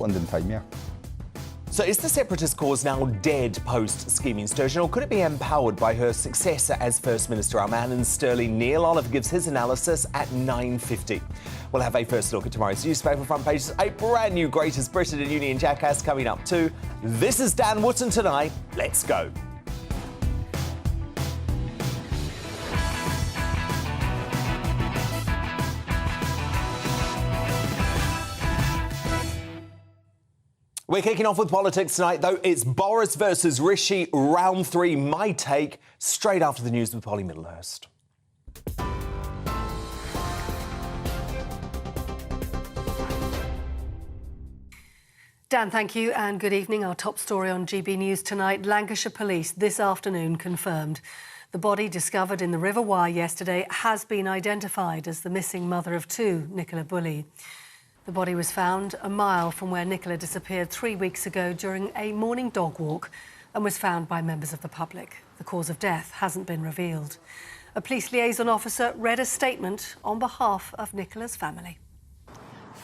ổn định thấy miếng. So is the separatist cause now dead post-scheming Sturgeon, or could it be empowered by her successor as First Minister? Our man in Stirling, Neil Oliver, gives his analysis at 9:50. We'll have a first look at tomorrow's newspaper front pages. A brand new Greatest Britain and Union Jackass coming up too. This is Dan Wootton tonight. Let's go. We're kicking off with politics tonight, though. It's Boris versus Rishi, round 3. My take, straight after the news with Polly Middlehurst. Dan, thank you and good evening. Our top story on GB News tonight. Lancashire Police this afternoon confirmed the body discovered in the River Wye yesterday has been identified as the missing mother of 2, Nicola Bulley. The body was found a mile from where Nicola disappeared 3 weeks ago during a morning dog walk and was found by members of the public. The cause of death hasn't been revealed. A police liaison officer read a statement on behalf of Nicola's family.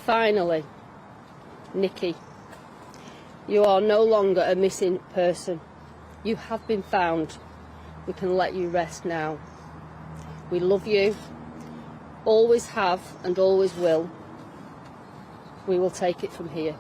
Finally, Nikki, you are no longer a missing person. You have been found. We can let you rest now. We love you, always have and always will. We will take it from here.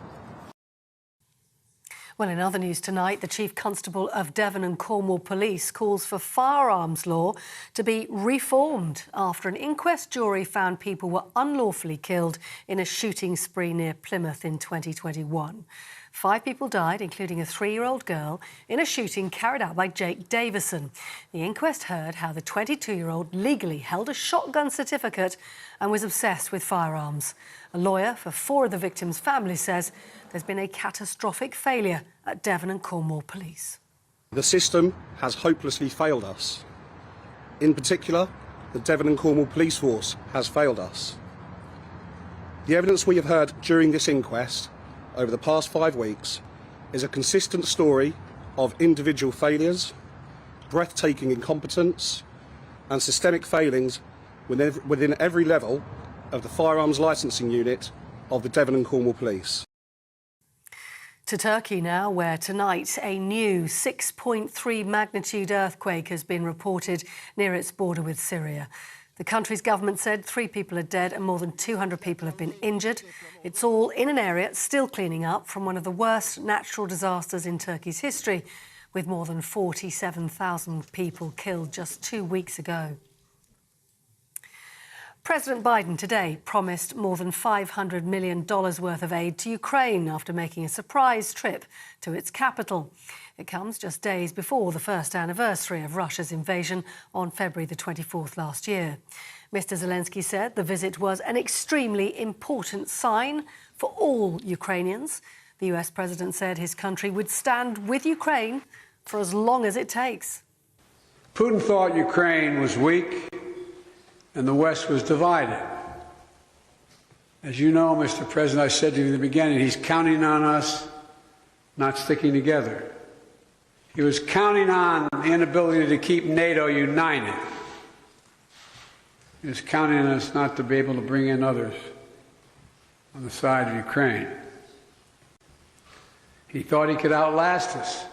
Well, in other news tonight, the Chief Constable of Devon and Cornwall Police calls for firearms law to be reformed after an inquest jury found people were unlawfully killed in a shooting spree near Plymouth in 2021. 5 people died, including a 3-year-old girl, in a shooting carried out by Jake Davison. The inquest heard how the 22-year-old legally held a shotgun certificate and was obsessed with firearms. A lawyer for 4 of the victims' families says there's been a catastrophic failure at Devon and Cornwall Police. The system has hopelessly failed us. In particular, the Devon and Cornwall Police Force has failed us. The evidence we have heard during this inquest over the past 5 weeks is a consistent story of individual failures, breathtaking incompetence and systemic failings within every level of the firearms licensing unit of the Devon and Cornwall Police. To Turkey now, where tonight a new 6.3 magnitude earthquake has been reported near its border with Syria. The country's government said 3 people are dead and more than 200 people have been injured. It's all in an area still cleaning up from one of the worst natural disasters in Turkey's history, with more than 47,000 people killed just 2 weeks ago. President Biden today promised more than $500 million worth of aid to Ukraine after making a surprise trip to its capital. It comes just days before the first anniversary of Russia's invasion on February the 24th last year. Mr. Zelensky said the visit was an extremely important sign for all Ukrainians. The US president said his country would stand with Ukraine for as long as it takes. Putin thought Ukraine was weak and the West was divided. As you know, Mr. President, I said to you in the beginning, he's counting on us not sticking together. He was counting on the inability to keep NATO united. He was counting on us not to be able to bring in others on the side of Ukraine. He thought he could outlast us.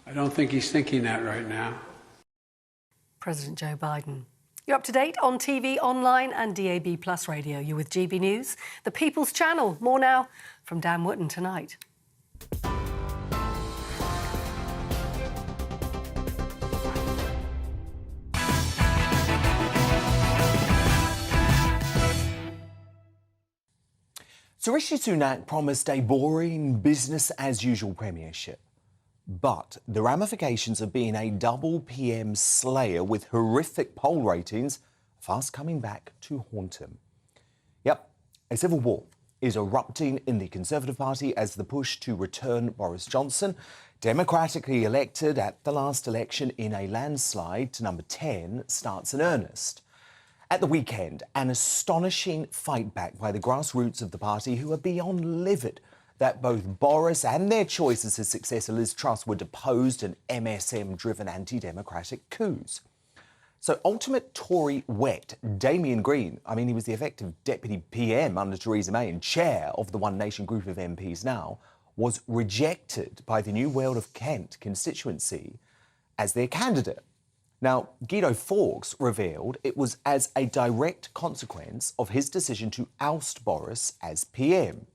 I don't think he's thinking that right now. President Joe Biden. You're up to date on TV, online and DAB+ radio. You're with GB News, the People's Channel. More now from Dan Wootton tonight. So Rishi Sunak promised a boring, business-as-usual premiership. But the ramifications of being a double PM slayer with horrific poll ratings are fast coming back to haunt him. Yep, a civil war is erupting in the Conservative Party as the push to return Boris Johnson, democratically elected at the last election in a landslide to number 10, starts in earnest. At the weekend, an astonishing fight back by the grassroots of the party, who are beyond livid that both Boris and their choice as his successor Liz Truss were deposed in MSM-driven anti-democratic coups. So ultimate Tory wet, Damien Green, I mean, he was the effective deputy PM under Theresa May and chair of the One Nation group of MPs now, was rejected by the New World of Kent constituency as their candidate. Now, Guido Fawkes revealed it was as a direct consequence of his decision to oust Boris as PM.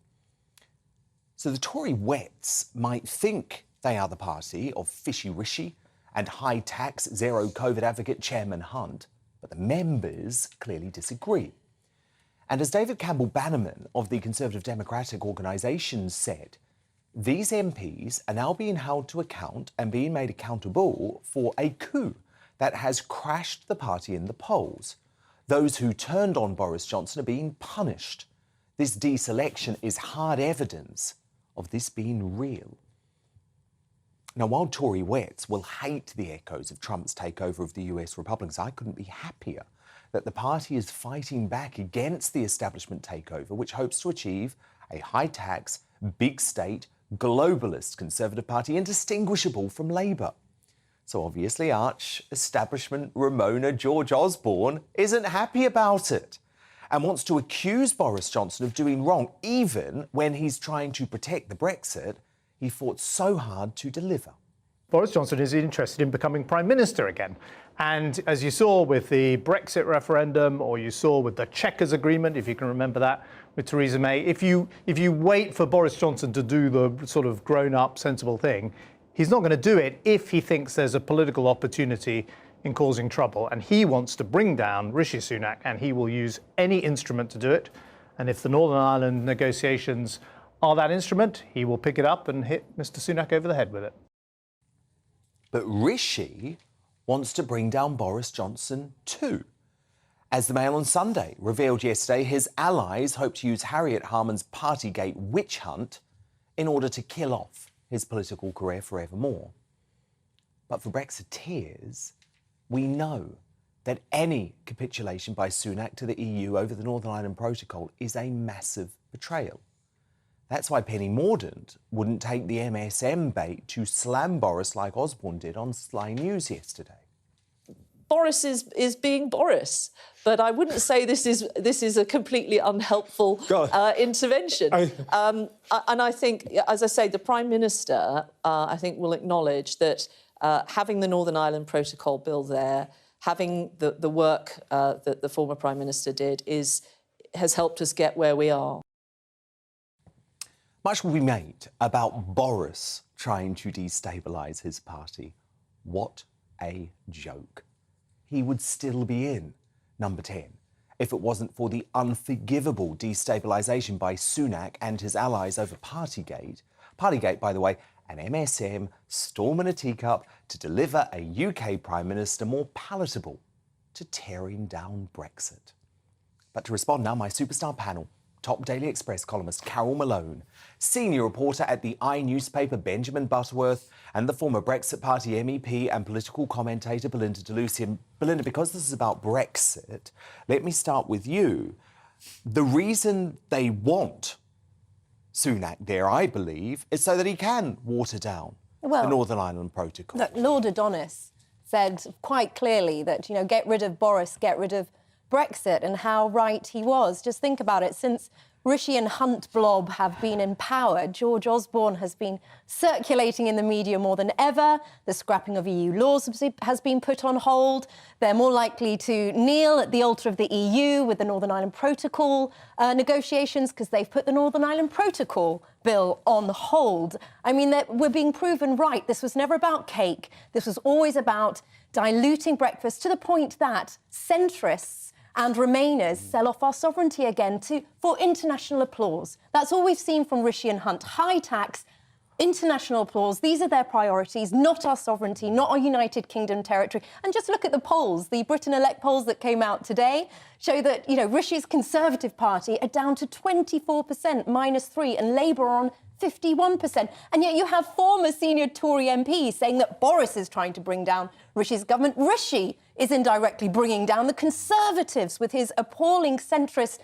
So the Tory wets might think they are the party of Fishy Rishi and high-tax, zero-COVID advocate Chairman Hunt, but the members clearly disagree. And as David Campbell-Bannerman of the Conservative Democratic Organisation said, these MPs are now being held to account and being made accountable for a coup that has crashed the party in the polls. Those who turned on Boris Johnson are being punished. This deselection is hard evidence of this being real. Now, while Tory wets will hate the echoes of Trump's takeover of the US Republicans, I couldn't be happier that the party is fighting back against the establishment takeover, which hopes to achieve a high-tax, big-state, globalist Conservative Party indistinguishable from Labour. So obviously, arch-establishment Ramona George Osborne isn't happy about it and wants to accuse Boris Johnson of doing wrong, even when he's trying to protect the Brexit he fought so hard to deliver. Boris Johnson is interested in becoming Prime Minister again. And as you saw with the Brexit referendum, or you saw with the Chequers Agreement, if you can remember that, with Theresa May, if you wait for Boris Johnson to do the sort of grown-up, sensible thing, he's not going to do it if he thinks there's a political opportunity in causing trouble. And he wants to bring down Rishi Sunak, and he will use any instrument to do it. And if the Northern Ireland negotiations are that instrument, he will pick it up and hit Mr. Sunak over the head with it. But Rishi wants to bring down Boris Johnson too. As the Mail on Sunday revealed yesterday, his allies hope to use Harriet Harman's Partygate witch hunt in order to kill off his political career forevermore. But for Brexiteers, we know that any capitulation by Sunak to the EU over the Northern Ireland Protocol is a massive betrayal. That's why Penny Mordaunt wouldn't take the MSM bait to slam Boris like Osborne did on Sky News yesterday. Boris is being Boris, but I wouldn't say this is a completely unhelpful intervention. And I think, as I say, the Prime Minister, I think, will acknowledge that having the Northern Ireland Protocol bill there, having the work that the former Prime Minister did, has helped us get where we are. Much will be made about Boris trying to destabilise his party. What a joke. He would still be in number 10 if it wasn't for the unforgivable destabilisation by Sunak and his allies over Partygate. Partygate, by the way, an MSM storm in a teacup to deliver a UK Prime Minister more palatable to tearing down Brexit. But to respond now, my superstar panel. Top Daily Express columnist Carol Malone, senior reporter at the newspaper Benjamin Butterworth, and the former Brexit Party MEP and political commentator Belinda de Lucia. Belinda, because this is about Brexit, let me start with you. The reason they want Sunak there, I believe, is so that he can water down the Northern Ireland Protocol. Look, Lord Adonis said quite clearly that, get rid of Boris, get rid of Brexit, and how right he was. Just think about it. Since Rishi and Hunt blob have been in power, George Osborne has been circulating in the media more than ever. The scrapping of EU laws has been put on hold. They're more likely to kneel at the altar of the EU with the Northern Ireland Protocol negotiations because they've put the Northern Ireland Protocol bill on hold. I mean, we're being proven right. This was never about cake. This was always about diluting breakfast to the point that centrists and Remainers sell off our sovereignty again for international applause. That's all we've seen from Rishi and Hunt. High tax, international applause. These are their priorities, not our sovereignty, not our United Kingdom territory. And just look at the polls. The Britain Elect polls that came out today show that, Rishi's Conservative Party are down to 24%, -3, and Labour on 51%. And yet you have former senior Tory MPs saying that Boris is trying to bring down Rishi's government. Rishi is indirectly bringing down the Conservatives with his appalling centrist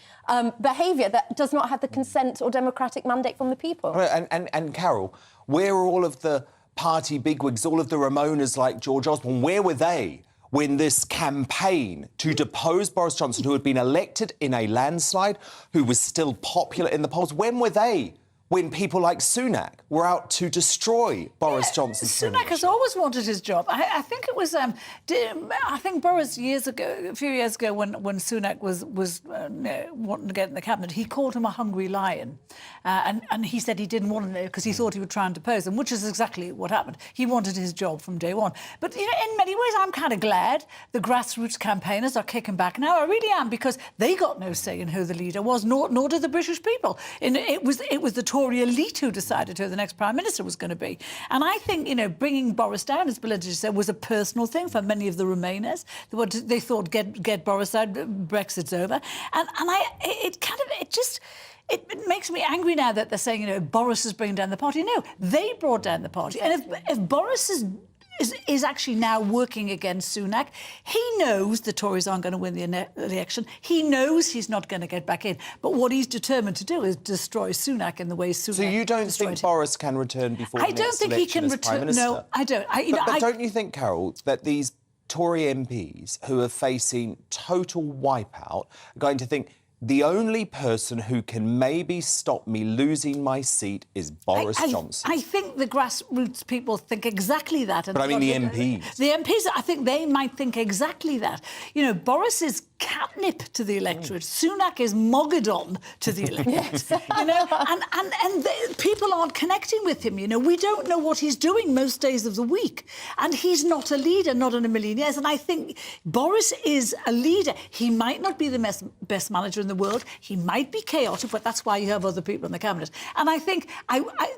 behaviour that does not have the consent or democratic mandate from the people. And Carol, where are all of the party bigwigs, all of the Ramonas like George Osborne, where were they when this campaign to depose Boris Johnson, who had been elected in a landslide, who was still popular in the polls, when were they? When people like Sunak were out to destroy Boris Johnson's Sunak has always wanted his job. I think it was, I think Boris a few years ago, when Sunak was wanting to get in the cabinet, he called him a hungry lion, and he said he didn't want to because he thought he would try and depose him, which is exactly what happened. He wanted his job from day one. But you know, in many ways, I'm kind of glad the grassroots campaigners are kicking back now. I really am, because they got no say in who the leader was, nor did the British people. It was the Tory elite who decided who the next Prime Minister was going to be. And I think, you know, bringing Boris down, as Belinda said, was a personal thing for many of the Remainers. They thought, get Boris out, Brexit's over. And it makes me angry now that they're saying, you know, Boris is bringing down the party. No, they brought down the party. And if Boris is actually now working against Sunak, he knows the Tories aren't going to win the election. He knows he's not going to get back in. But what he's determined to do is destroy Sunak in the way Sunak. So you don't think Boris can return before the next election as Prime Minister? No, I don't. But don't you think, Carol, that these Tory MPs who are facing total wipeout are going to think, the only person who can maybe stop me losing my seat is Boris Johnson? I think the grassroots people think exactly that. But I mean the MPs. The MPs, I think they might think exactly that. You know, Boris is catnip to the electorate. Sunak is mogadon to the electorate. You know, and people aren't connecting with him. You know, we don't know what he's doing most days of the week. And he's not a leader, not in a million years. And I think Boris is a leader. He might not be the best manager in the world. He might be chaotic, but that's why you have other people in the cabinet. And I think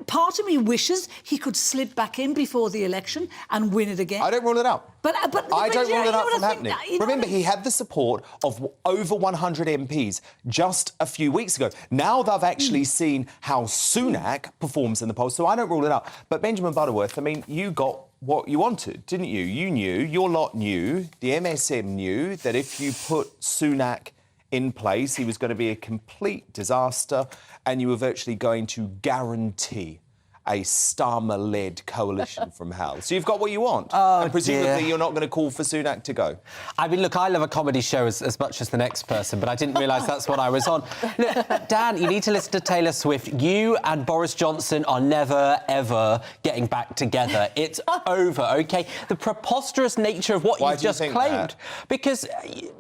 part of me wishes he could slip back in before the election and win it again. I don't rule it out. But I don't rule it out from happening. Remember, he had the support of over 100 MPs just a few weeks ago. Now they've actually seen how Sunak performs in the polls, so I don't rule it out. But Benjamin Butterworth, I mean, you got what you wanted, didn't you? You knew, your lot knew, the MSM knew that if you put Sunak in place, he was going to be a complete disaster, and you were virtually going to guarantee a Starmer-led coalition from hell. So you've got what you want. Oh, and presumably dear. you're not going to call for Sunak to go. I mean, look, I love a comedy show as much as the next person, but I didn't realise that's what I was on. Look, Dan, you need to listen to Taylor Swift. You and Boris Johnson are never, ever getting back together. It's over, OK? The preposterous nature of what you've just claimed. Because,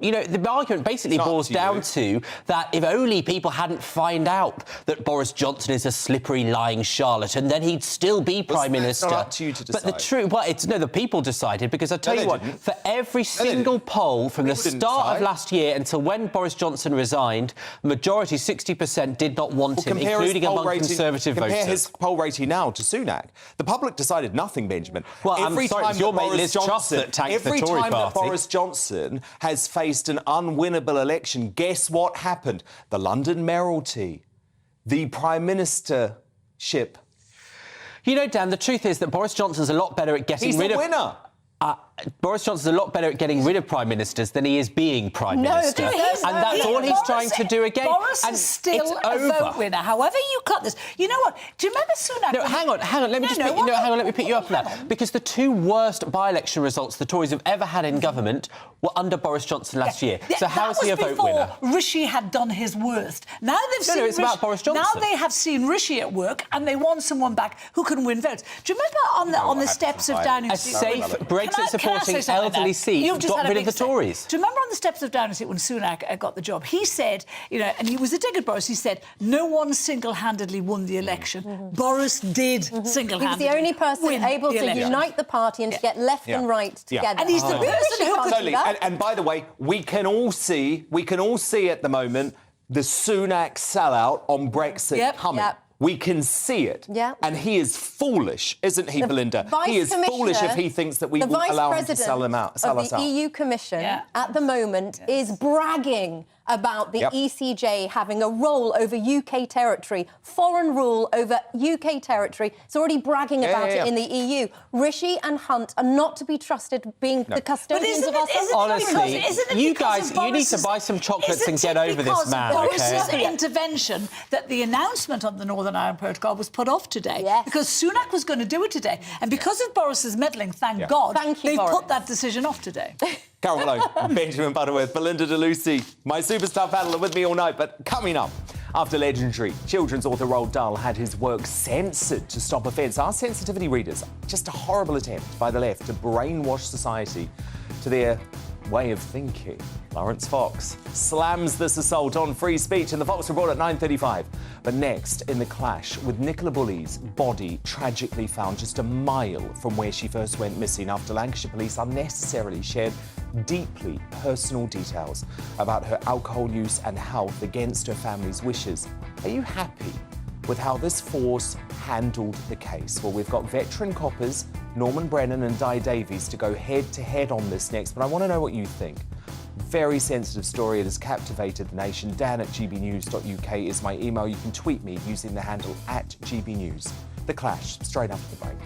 you know, the argument basically boils down to that if only people hadn't found out that Boris Johnson is a slippery, lying charlatan, then he'd still be Prime Minister. It's not up to you to decide. But the truth, well, it's the people decided, because I tell you what, for every single poll from the start of last year until when Boris Johnson resigned, majority, 60%, did not want him, including among Conservative voters. Compare his poll rating now to Sunak. The public decided nothing, Benjamin. Well, I'm sorry, it's your mate Liz Truss that tanked the Tory party. Every time that Boris Johnson has faced an unwinnable election, guess what happened? The London mayoralty, the Prime Ministership. You know, Dan, the truth is that Boris Johnson's a lot better at getting rid of... He's the winner. Boris Johnson's a lot better at getting rid of Prime Ministers than he is being Prime Minister. And that's all he's trying to do again. Boris is still a vote winner, however you cut this. You know what? Do you remember Sunak? No, hang on. Let me let me pick you up on that. Because the two worst by-election results the Tories have ever had in government were under Boris Johnson last year. So how is he a vote winner? Rishi had done his worst. Now they've seen it's about Boris Johnson. Now they have seen Rishi at work, and they want someone back who can win votes. Do you remember on the steps of Downing Street? A safe Brexit-supporting elderly seat got rid of the Tories. Do you remember on the steps of Downing Street when Sunak got the job? He said, you know, and he was a dig at Boris, he said, no one single-handedly won the election. Boris did single-handedly. He was the only person able to unite the party and to get left and right together. And he's the person who could do that. And by the way, we can all see at the moment the Sunak sellout on Brexit coming. We can see it. Yeah. And he is foolish, isn't he, Belinda? He is foolish if he thinks that we will allow him to sell us out. The EU Commission at the moment is bragging about the ECJ having a role over UK territory, foreign rule over UK territory. It's already bragging about it in the EU. Rishi and Hunt are not to be trusted being the custodians of our sovereignty. Honestly, you guys, you need to buy some chocolates and get over this man, Boris's okay? intervention that the announcement of the Northern Ireland Protocol was put off today. Yes. Because Sunak was going to do it today. And because of Boris's meddling, thank God, they've put that decision off today. Carol Malone, Benjamin Butterworth, Belinda DeLucy, my superstar panel are with me all night. But coming up, after legendary children's author Roald Dahl had his work censored to stop offence, our sensitivity readers, just a horrible attempt by the left to brainwash society to their way of thinking. Lawrence Fox slams this assault on free speech in the Fox Report at 9:35. But next, in the clash with Nicola Bulley's body tragically found just a mile from where she first went missing after Lancashire police unnecessarily shared deeply personal details about her alcohol use and health against her family's wishes. Are you happy with how this force handled the case? Well, we've got veteran coppers Norman Brennan and Di Davies to go head-to-head on this next, but I want to know what you think. Very sensitive story. It has captivated the nation. Dan@gbnews.uk is my email. You can tweet me using the handle @GBNews. The Clash, straight after the break.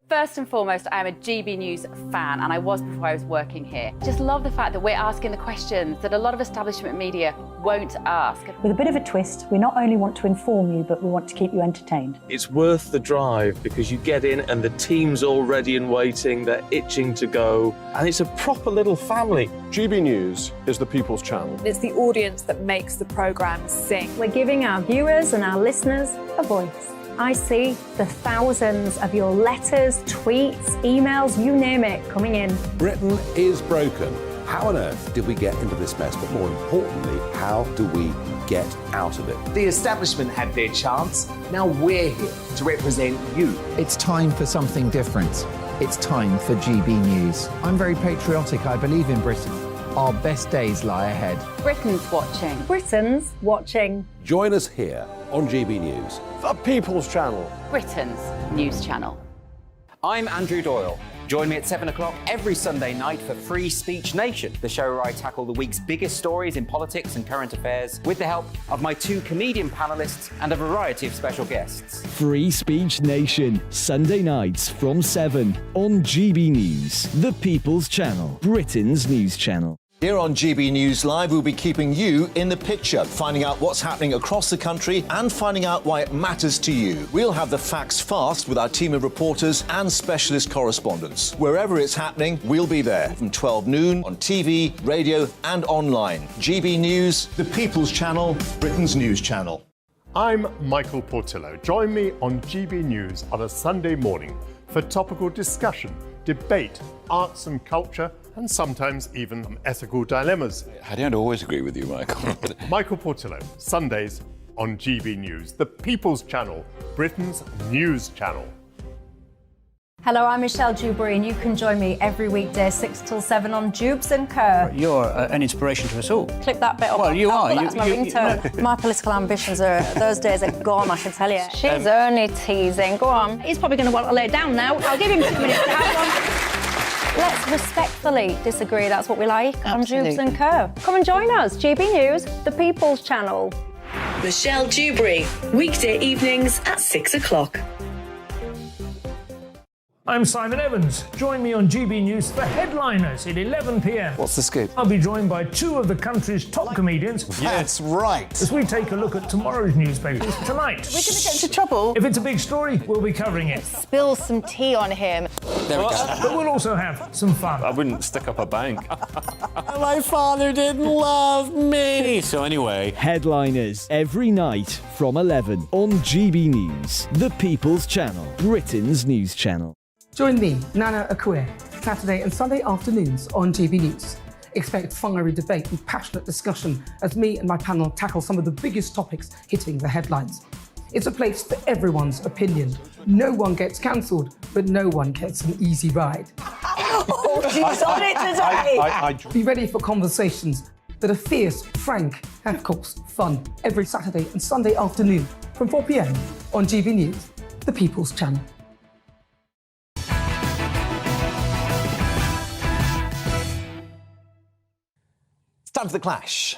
First and foremost, I am a GB News fan, and I was before I was working here. Just love the fact that we're asking the questions that a lot of establishment media won't ask. With a bit of a twist, we not only want to inform you, but we want to keep you entertained. It's worth the drive because you get in and the team's all ready and waiting, they're itching to go, and it's a proper little family. GB News is the people's channel. It's the audience that makes the programme sing. We're giving our viewers and our listeners a voice. I see the thousands of your letters, tweets, emails, you name it, coming in. Britain is broken. How on earth did we get into this mess? But more importantly, how do we get out of it? The establishment had their chance. Now we're here to represent you. It's time for something different. It's time for GB News. I'm very patriotic. I believe in Britain. Our best days lie ahead. Britain's watching. Britain's watching. Join us here on GB News, the people's channel. Britain's news channel. I'm Andrew Doyle. Join me at 7 o'clock every Sunday night for Free Speech Nation, the show where I tackle the week's biggest stories in politics and current affairs with the help of my two comedian panellists and a variety of special guests. Free Speech Nation, Sunday nights from 7 on GB News, the people's channel, Britain's news channel. Here on GB News Live, we'll be keeping you in the picture, finding out what's happening across the country and finding out why it matters to you. We'll have the facts fast with our team of reporters and specialist correspondents. Wherever it's happening, we'll be there from 12 noon on TV, radio and online. GB News, the people's channel, Britain's news channel. I'm Michael Portillo. Join me on GB News on a Sunday morning for topical discussion, debate, arts and culture, and sometimes even ethical dilemmas. I don't always agree with you, Michael. Michael Portillo, Sundays on GB News, the people's channel, Britain's news channel. Hello, I'm Michelle Dewberry, and you can join me every weekday 6 till 7 on Jubes and Kerr. You're an inspiration to us all. Clip that bit up. Well, you are. That's my ringtone. My political ambitions those days are gone, I can tell you. She's only teasing. Go on. He's probably going to want to lay down now. I'll give him 2 minutes to have one. Let's respectfully disagree. That's what we like on Jubes and Kerr. Come and join us. GB News, the people's channel. Michelle Dewberry, weekday evenings at 6 o'clock. I'm Simon Evans. Join me on GB News for Headliners at 11 p.m. What's the scoop? I'll be joined by two of the country's top comedians. That's right. As we take a look at tomorrow's newspapers tonight. We're going to get into trouble. If it's a big story, we'll be covering it. Spill some tea on him. There we go. But we'll also have some fun. I wouldn't stick up a bank. My father didn't love me. So anyway. Headliners every night from 11 on GB News, the people's channel, Britain's news channel. Join me, Nana Akue, Saturday and Sunday afternoons on GB News. Expect fiery debate and passionate discussion as me and my panel tackle some of the biggest topics hitting the headlines. It's a place for everyone's opinion. No one gets cancelled, but no one gets an easy ride. Oh, she's on it today! Be ready for conversations that are fierce, frank, and of course, fun. Every Saturday and Sunday afternoon from 4 p.m. on GB News, the people's channel. It's time for The Clash.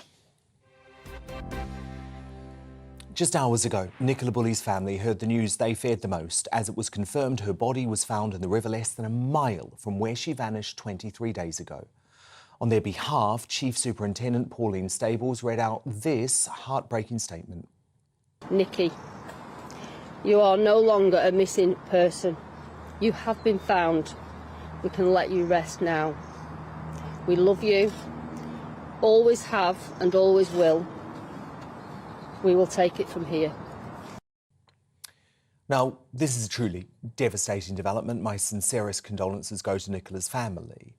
Just hours ago, Nicola Bulley's family heard the news they feared the most as it was confirmed her body was found in the river less than a mile from where she vanished 23 days ago. On their behalf, Chief Superintendent Pauline Stables read out this heartbreaking statement. Nikki, you are no longer a missing person. You have been found. We can let you rest now. We love you, always have and always will. We will take it from here. Now, this is a truly devastating development. My sincerest condolences go to Nicola's family.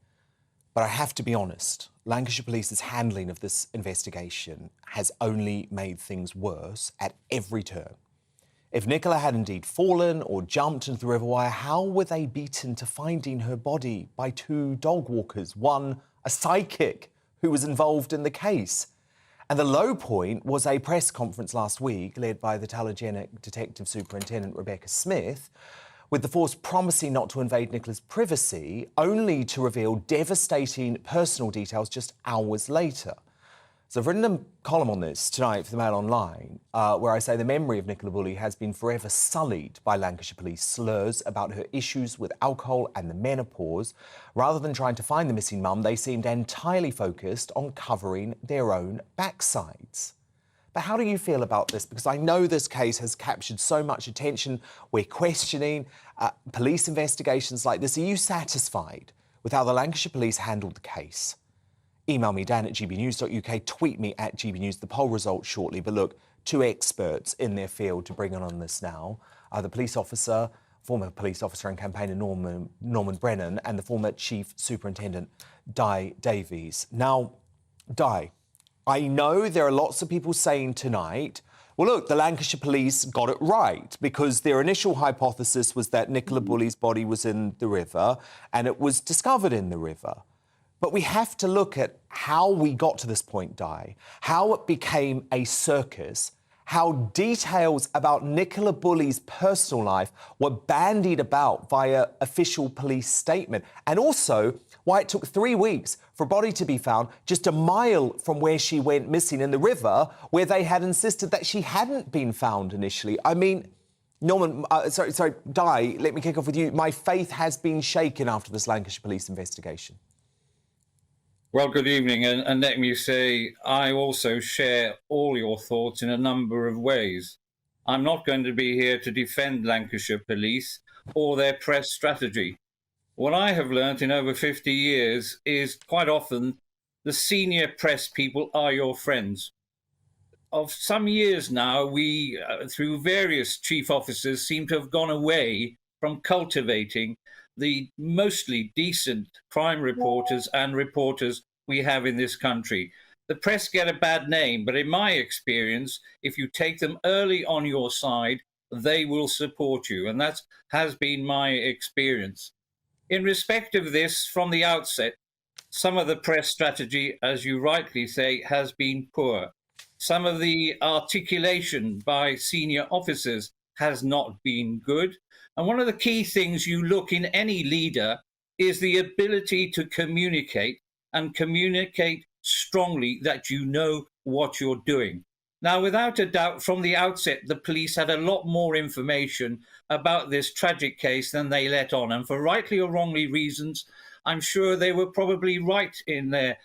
But I have to be honest, Lancashire Police's handling of this investigation has only made things worse at every turn. If Nicola had indeed fallen or jumped into the river wire, how were they beaten to finding her body by two dog walkers, one a sidekick who was involved in the case? And the low point was a press conference last week led by the telegenic Detective Superintendent Rebecca Smith, with the force promising not to invade Nicola's privacy, only to reveal devastating personal details just hours later. So I've written a column on this tonight for the Mail Online, where I say the memory of Nicola Bulley has been forever sullied by Lancashire Police slurs about her issues with alcohol and the menopause. Rather than trying to find the missing mum, they seemed entirely focused on covering their own backsides. But how do you feel about this? Because I know this case has captured so much attention. We're questioning police investigations like this. Are you satisfied with how the Lancashire Police handled the case? Email me, dan@gbnews.uk, tweet me @gbnews. The poll results shortly. But look, two experts in their field to bring on this now. The police officer, former police officer and campaigner Norman Brennan, and the former Chief Superintendent Di Davies. Now, Di, I know there are lots of people saying tonight, well, look, the Lancashire Police got it right because their initial hypothesis was that Nicola Bulley's body was in the river and it was discovered in the river. But we have to look at how we got to this point, Di, how it became a circus, how details about Nicola Bulley's personal life were bandied about via official police statement, and also why it took 3 weeks for a body to be found just a mile from where she went missing in the river, where they had insisted that she hadn't been found initially. I mean, Norman, Di, let me kick off with you. My faith has been shaken after this Lancashire Police investigation. Well, good evening, and let me say I also share all your thoughts in a number of ways. I'm not going to be here to defend Lancashire Police or their press strategy. What I have learnt in over 50 years is quite often the senior press people are your friends. Of some years now, we, through various chief officers, seem to have gone away from cultivating the mostly decent crime reporters and reporters we have in this country. The press get a bad name, but in my experience, if you take them early on your side, they will support you. And that has been my experience. In respect of this, from the outset, some of the press strategy, as you rightly say, has been poor. Some of the articulation by senior officers has not been good. And one of the key things you look in any leader is the ability to communicate and communicate strongly that you know what you're doing. Now, without a doubt, from the outset, the police had a lot more information about this tragic case than they let on. And for rightly or wrongly reasons, I'm sure they were probably right in their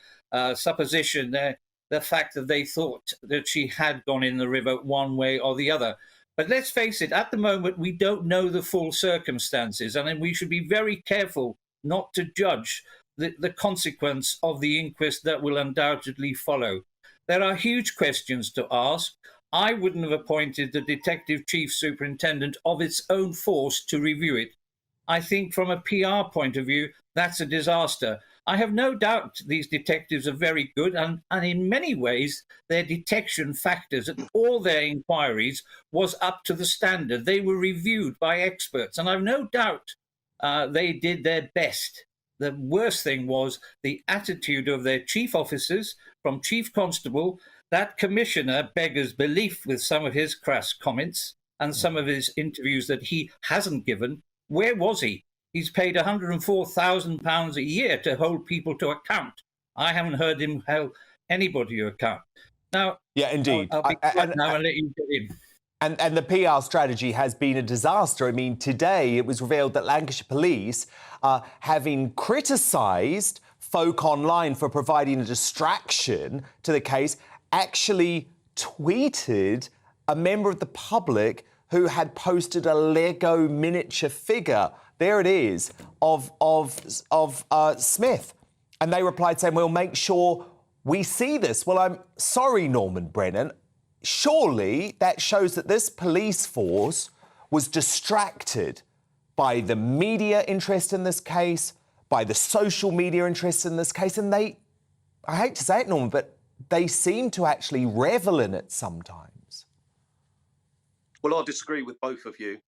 supposition, the fact that they thought that she had gone in the river one way or the other. But let's face it, at the moment, we don't know the full circumstances, and we should be very careful not to judge the consequence of the inquest that will undoubtedly follow. There are huge questions to ask. I wouldn't have appointed the Detective Chief Superintendent of its own force to review it. I think from a PR point of view, that's a disaster. I have no doubt these detectives are very good, and in many ways, their detection factors at all their inquiries was up to the standard. They were reviewed by experts, and I've no doubt they did their best. The worst thing was the attitude of their chief officers, from Chief Constable. That commissioner beggars belief with some of his crass comments and some of his interviews that he hasn't given. Where was he? He's paid £104,000 a year to hold people to account. I haven't heard him anybody who can. Now, yeah, indeed. I'll be quiet now and let you get in. And the PR strategy has been a disaster. I mean, today it was revealed that Lancashire Police, having criticised folk online for providing a distraction to the case, actually tweeted a member of the public who had posted a Lego miniature figure, there it is, of Smith. And they replied saying, we'll make sure we see this. Well, I'm sorry, Norman Brennan. Surely that shows that this police force was distracted by the media interest in this case, by the social media interest in this case, and I hate to say it, Norman, but they seem to actually revel in it sometimes. Well, I disagree with both of you.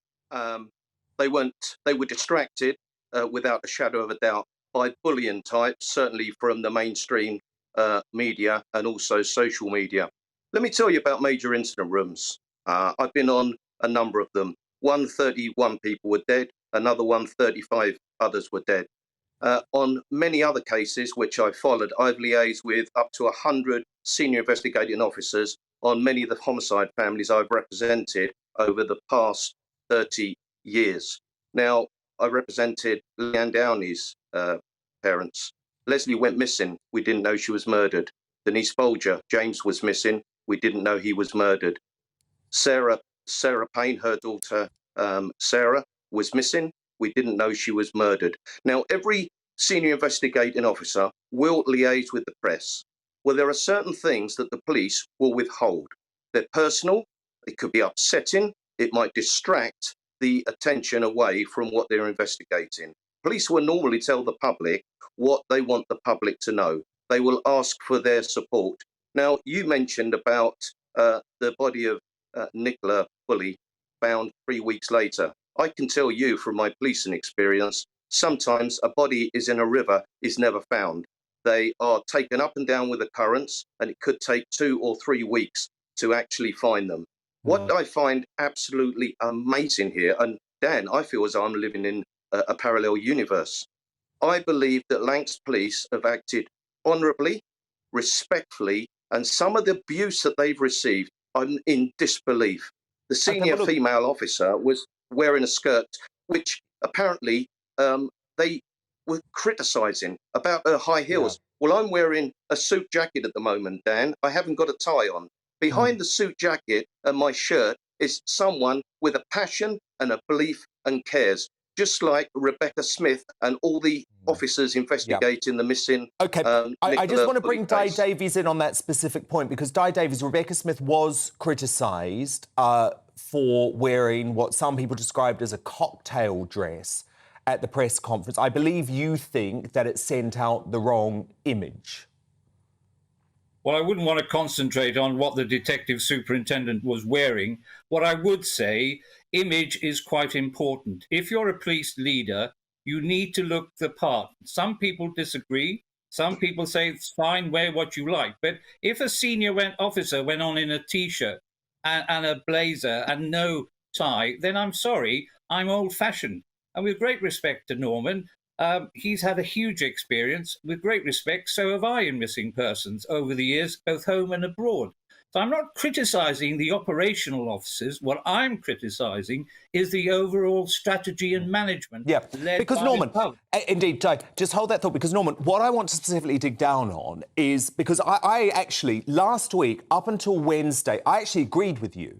They were distracted without a shadow of a doubt by bullying types, certainly from the mainstream media and also social media. Let me tell you about major incident rooms. I've been on a number of them. 131 people were dead, another 135 others were dead. On many other cases which I followed, I've liaised with up to 100 senior investigating officers on many of the homicide families I've represented over the past 30 years. Now, I represented Leanne Downey's parents. Leslie went missing. We didn't know she was murdered. Denise Bolger, James was missing. We didn't know he was murdered. Sarah Payne, her daughter, Sarah, was missing. We didn't know she was murdered. Now, every senior investigating officer will liaise with the press. Well, there are certain things that the police will withhold. They're personal. It could be upsetting. It might distract the attention away from what they're investigating. Police will normally tell the public what they want the public to know. They will ask for their support. Now, you mentioned about the body of Nicola Bulley found 3 weeks later. I can tell you from my policing experience, sometimes a body is in a river, is never found. They are taken up and down with the currents, and it could take 2 or 3 weeks to actually find them. What I find absolutely amazing here, and Dan, I feel as though I'm living in a parallel universe. I believe that Lancs police have acted honourably, respectfully, and some of the abuse that they've received, I'm in disbelief. The senior female officer was wearing a skirt, which apparently they were criticising about her high heels. Yeah. Well, I'm wearing a suit jacket at the moment, Dan. I haven't got a tie on. Behind the suit jacket and my shirt is someone with a passion and a belief and cares, just like Rebecca Smith and all the officers investigating the missing. OK, I just want to bring Di Davies in on that specific point, because Di Davies, Rebecca Smith was criticised for wearing what some people described as a cocktail dress at the press conference. I believe you think that it sent out the wrong image. Well, I wouldn't want to concentrate on what the detective superintendent was wearing. What I would say, image is quite important. If you're a police leader, you need to look the part. Some people disagree. Some people say it's fine, wear what you like. But if a senior officer went on in a T-shirt and a blazer and no tie, then I'm sorry, I'm old-fashioned. And with great respect to Norman, he's had a huge experience. With great respect, so have I in missing persons over the years, both home and abroad. So I'm not criticising the operational officers. What I'm criticising is the overall strategy and management. Yeah, because Norman, indeed, just hold that thought, because Norman, what I want to specifically dig down on is, because I actually, last week, up until Wednesday, I actually agreed with you.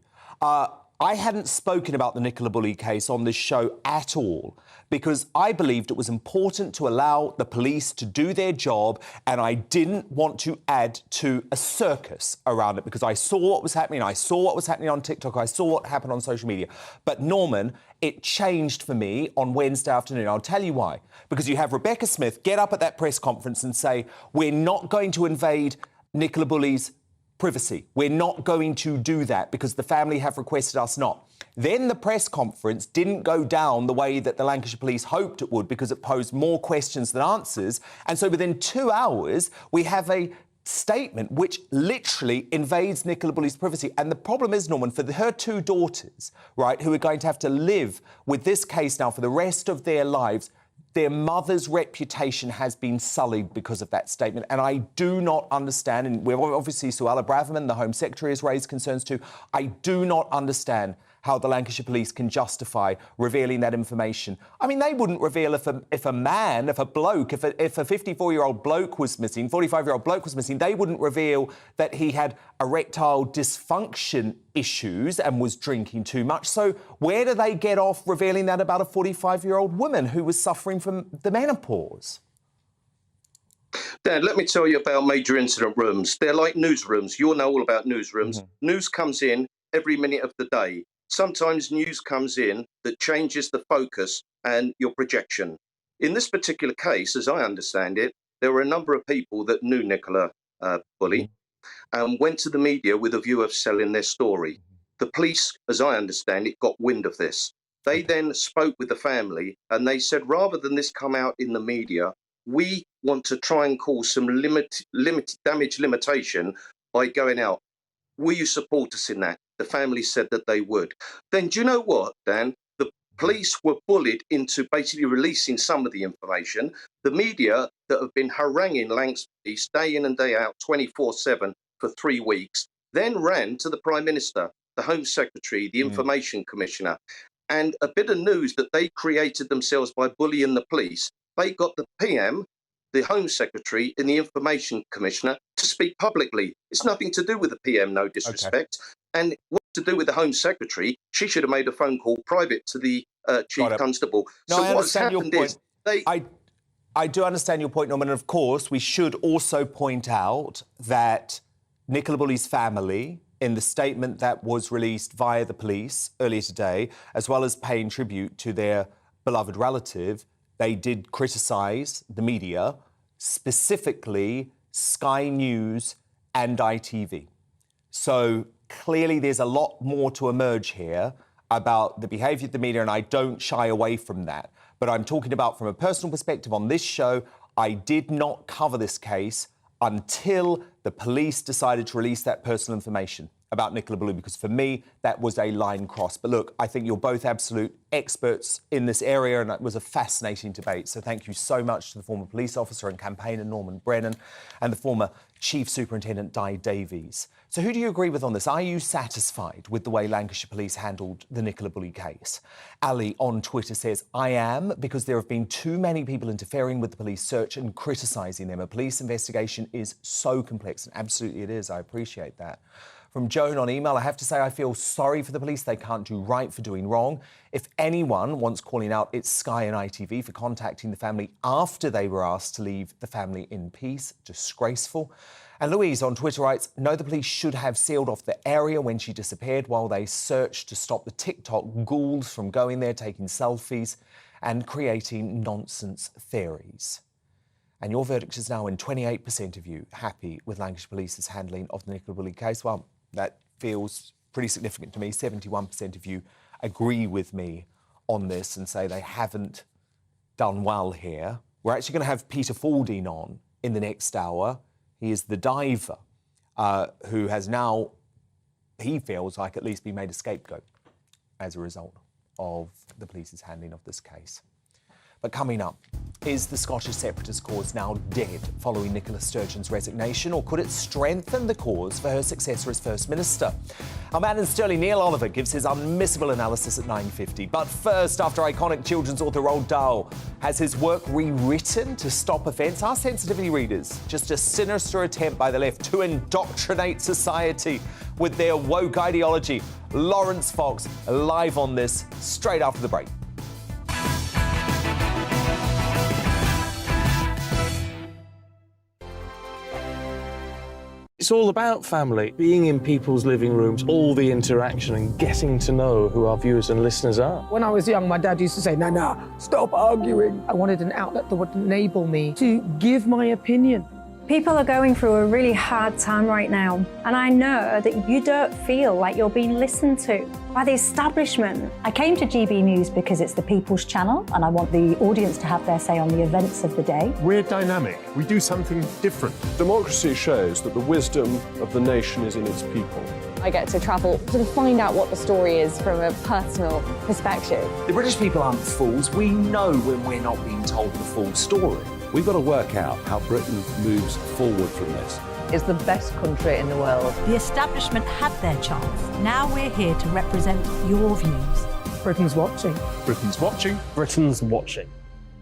I hadn't spoken about the Nicola Bulley case on this show at all, because I believed it was important to allow the police to do their job, and I didn't want to add to a circus around it, because I saw what was happening. I saw what was happening on TikTok. I saw what happened on social media. But, Norman, it changed for me on Wednesday afternoon. I'll tell you why. Because you have Rebecca Smith get up at that press conference and say, we're not going to invade Nicola Bulley's privacy. We're not going to do that because the family have requested us not. Then the press conference didn't go down the way that the Lancashire Police hoped it would, because it posed more questions than answers. And so within 2 hours, we have a statement which literally invades Nicola Bulley's privacy. And the problem is, Norman, for her 2 daughters, right, who are going to have to live with this case now for the rest of their lives, their mother's reputation has been sullied because of that statement. And I do not understand, and we've obviously Suella Braverman, the Home Secretary, has raised concerns too. I do not understand how the Lancashire Police can justify revealing that information. I mean, they wouldn't reveal if a bloke, if a 54-year-old bloke was missing, 45-year-old bloke was missing, they wouldn't reveal that he had erectile dysfunction issues and was drinking too much. So where do they get off revealing that about a 45-year-old woman who was suffering from the menopause? Dan, let me tell you about major incident rooms. They're like newsrooms. You'll know all about newsrooms. News comes in every minute of the day. Sometimes news comes in that changes the focus and your projection. In this particular case, as I understand it, there were a number of people that knew Nicola Bulley and went to the media with a view of selling their story. The police, as I understand it, got wind of this. They then spoke with the family and they said, rather than this come out in the media, we want to try and cause some damage limitation by going out. Will you support us in that? The family said that they would. Then do you know what, Dan? The police were bullied into basically releasing some of the information. The media that have been haranguing Lancs Police day in and day out, 24/7 for 3 weeks, then ran to the Prime Minister, the Home Secretary, the Information Commissioner, and a bit of news that they created themselves by bullying the police. They got the PM, the Home Secretary and the Information Commissioner to speak publicly. It's nothing to do with the PM, no disrespect. Okay. And what to do with the Home Secretary? She should have made a phone call private to the Chief Constable. No, so I what's happened is I do understand your point, Norman, and of course we should also point out that Nicola Bulley's family, in the statement that was released via the police earlier today, as well as paying tribute to their beloved relative, they did criticise the media, specifically Sky News and ITV. So clearly there's a lot more to emerge here about the behaviour of the media, and I don't shy away from that. But I'm talking about from a personal perspective on this show, I did not cover this case until the police decided to release that personal information about Nicola Bulley, because for me, that was a line cross. But look, I think you're both absolute experts in this area, and it was a fascinating debate. So thank you so much to the former police officer and campaigner Norman Brennan and the former Chief Superintendent Di Davies. So who do you agree with on this? Are you satisfied with the way Lancashire Police handled the Nicola Bulley case? Ali on Twitter says, I am, because there have been too many people interfering with the police search and criticising them. A police investigation is so complex, and absolutely it is. I appreciate that. From Joan on email, I have to say I feel sorry for the police. They can't do right for doing wrong. If anyone wants calling out, it's Sky and ITV for contacting the family after they were asked to leave the family in peace. Disgraceful. And Louise on Twitter writes, no, the police should have sealed off the area when she disappeared while they searched to stop the TikTok ghouls from going there, taking selfies and creating nonsense theories. And your verdict is now in 28% of you happy with Lancashire Police's handling of the Nicola Bulley case. Well, that feels pretty significant to me. 71% of you agree with me on this and say they haven't done well here. We're actually going to have Peter Falding on in the next hour. He is the diver who has now, he feels like, at least been made a scapegoat as a result of the police's handling of this case. But coming up, is the Scottish separatist cause now dead following Nicola Sturgeon's resignation, or could it strengthen the cause for her successor as First Minister? Our man in Stirling, Neil Oliver, gives his unmissable analysis at 9:50. But first, after iconic children's author Roald Dahl has his work rewritten to stop offence, our sensitivity readers, just a sinister attempt by the left to indoctrinate society with their woke ideology. Lawrence Fox live on this straight after the break. It's all about family, being in people's living rooms, all the interaction and getting to know who our viewers and listeners are. When I was young, my dad used to say, "Nah, stop arguing." I wanted an outlet that would enable me to give my opinion. People are going through a really hard time right now, and I know that you don't feel like you're being listened to by the establishment. I came to GB News because it's the people's channel, and I want the audience to have their say on the events of the day. We're dynamic. We do something different. Democracy shows that the wisdom of the nation is in its people. I get to travel to find out what the story is from a personal perspective. The British people aren't fools. We know when we're not being told the full story. We've got to work out how Britain moves forward from this. It's the best country in the world. The establishment had their chance. Now we're here to represent your views. Britain's watching. Britain's watching. Britain's watching.